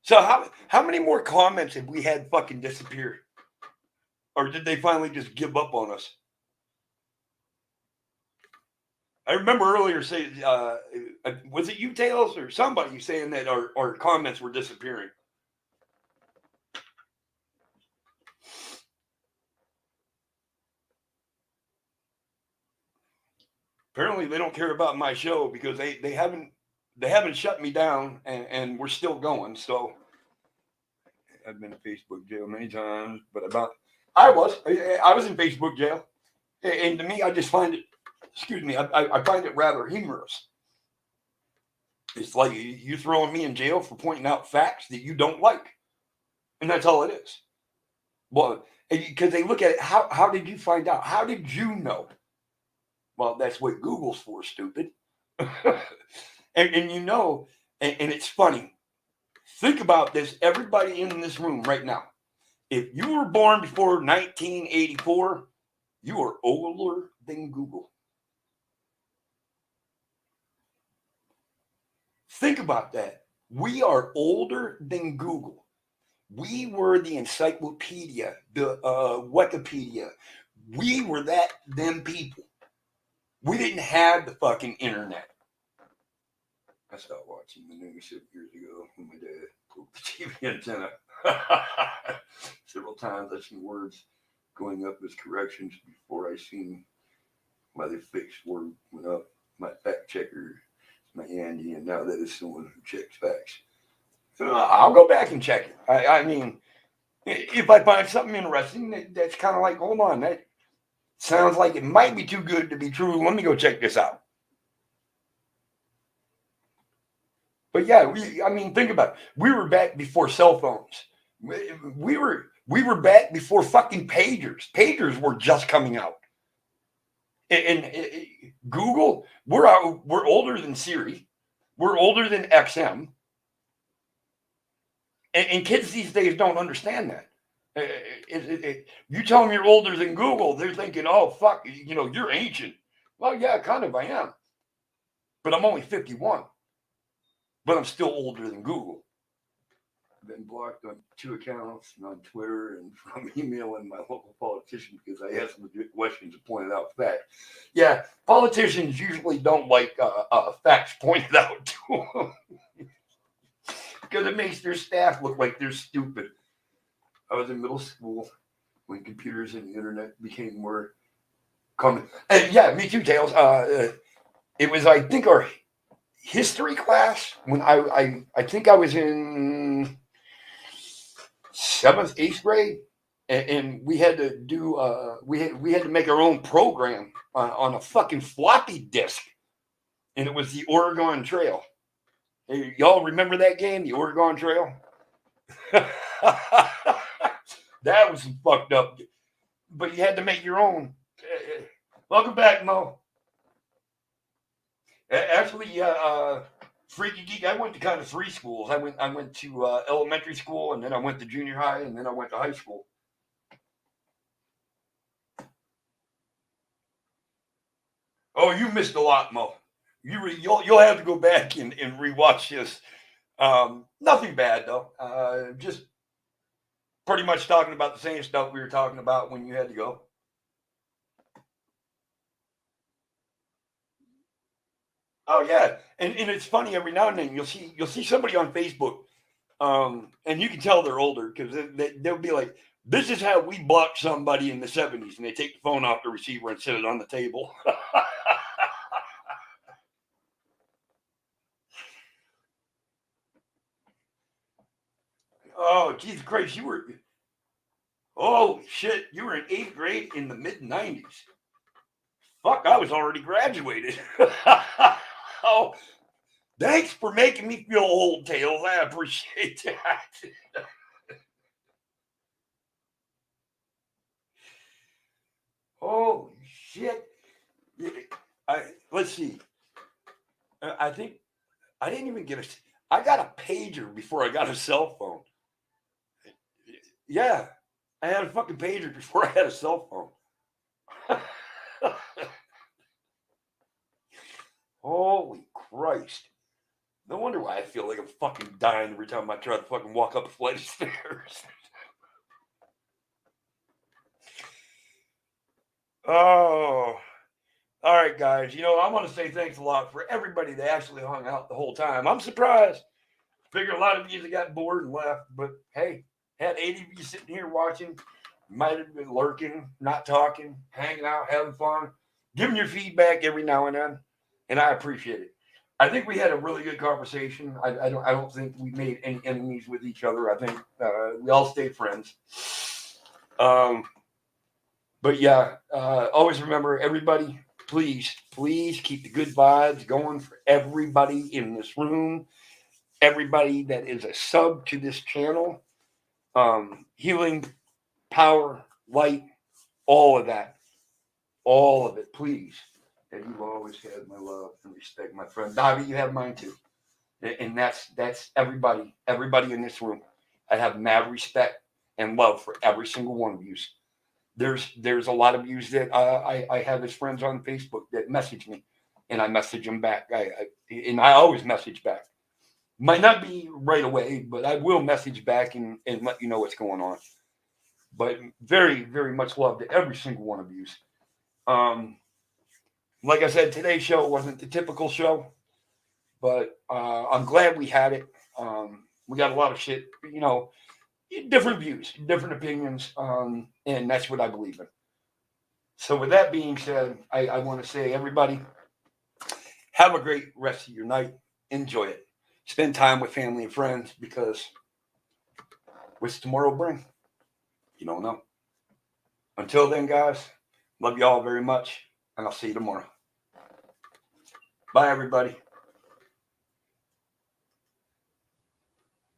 So how many more comments have we had fucking disappear? Or did they finally just give up on us? I remember earlier saying, was it you, Tails, or somebody saying that our comments were disappearing? Apparently, they don't care about my show because they haven't shut me down, and we're still going. So I've been in Facebook jail many times, but I was in Facebook jail, and to me, I just find it. Excuse me, I find it rather humorous. It's like you throwing me in jail for pointing out facts that you don't like, and that's all it is. Well, because they look at it, how did you find out? How did you know? Well, that's what Google's for, stupid. and it's funny. Think about this, everybody in this room right now. If you were born before 1984, you are older than Google. Think about that. We are older than Google. We were the encyclopedia, the Wikipedia. We were them people. We didn't have the fucking internet. I stopped watching the news 6 years ago when my dad broke the TV antenna. Several times I've seen words going up as corrections before I seen why the fixed word went up. My fact checker, my Andy, and now that is someone who checks facts. So I'll go back and check it. I mean, if I find something interesting, that's kind of like, hold on, that sounds like it might be too good to be true. Let me go check this out. But yeah, think about it. We were back before cell phones. We were back before fucking pagers. Pagers were just coming out. And Google, we're older than Siri. We're older than XM. And kids these days don't understand that. You tell them you're older than Google, they're thinking, oh, fuck, you're ancient. Well, yeah, kind of I am. But I'm only 51. But I'm still older than Google. I've been blocked on 2 accounts and on Twitter and from emailing my local politician because I asked them questions and pointed out facts. Yeah, politicians usually don't like facts pointed out to them because it makes their staff look like they're stupid. I was in middle school when computers and the internet became more common. And yeah, me too, Tails. It was, I think, our history class when I think I was in 7th, 8th grade, and we had to do we had to make our own program on a fucking floppy disk, and it was the Oregon Trail. Hey, y'all remember that game, the Oregon Trail? That was some fucked up, but you had to make your own. Welcome back, Mo. Actually, Freaky Geek, I went to kind of 3 schools. I went to elementary school, and then I went to junior high, and then I went to high school. Oh, you missed a lot, Mo. You'll have to go back and rewatch this. Nothing bad though. Just pretty much talking about the same stuff we were talking about when you had to go. Oh yeah, and it's funny every now and then you'll see somebody on Facebook, and you can tell they're older because they'll be like, "This is how we blocked somebody in the '70s," and they take the phone off the receiver and set it on the table. Oh, Jesus Christ, holy shit, you were in 8th grade in the mid '90s. Fuck, I was already graduated. Oh, thanks for making me feel old, Tails. I appreciate that. Holy shit. Let's see. I think I didn't even I got a pager before I got a cell phone. Yeah, I had a fucking pager before I had a cell phone. Holy Christ. No wonder why I feel like I'm fucking dying every time I try to fucking walk up a flight of stairs. Oh, all right, guys. I want to say thanks a lot for everybody that actually hung out the whole time. I'm surprised. Figure a lot of you got bored and left, but hey, had 80 of you sitting here watching. Might have been lurking, not talking, hanging out, having fun, giving your feedback every now and then, and I appreciate it. I think we had a really good conversation. I don't think we made any enemies with each other. I think we all stayed friends. But yeah, always remember, everybody, please keep the good vibes going for everybody in this room, everybody that is a sub to this channel. Healing, power, light, all of that, all of it, please. And you've always had my love and respect, my friend. Davi, you have mine too. And that's everybody in this room. I have mad respect and love for every single one of you. There's a lot of you that I have as friends on Facebook that message me, and I message them back. I always message back. Might not be right away, but I will message back and let you know what's going on. But very, very much love to every single one of you. Like I said, today's show wasn't the typical show, but I'm glad we had it. We got a lot of shit, different views, different opinions, and that's what I believe in. So with that being said, I want to say, everybody, have a great rest of your night. Enjoy it. Spend time with family and friends, because what's tomorrow bring? You don't know. Until then, guys, love you all very much, and I'll see you tomorrow. Bye, everybody.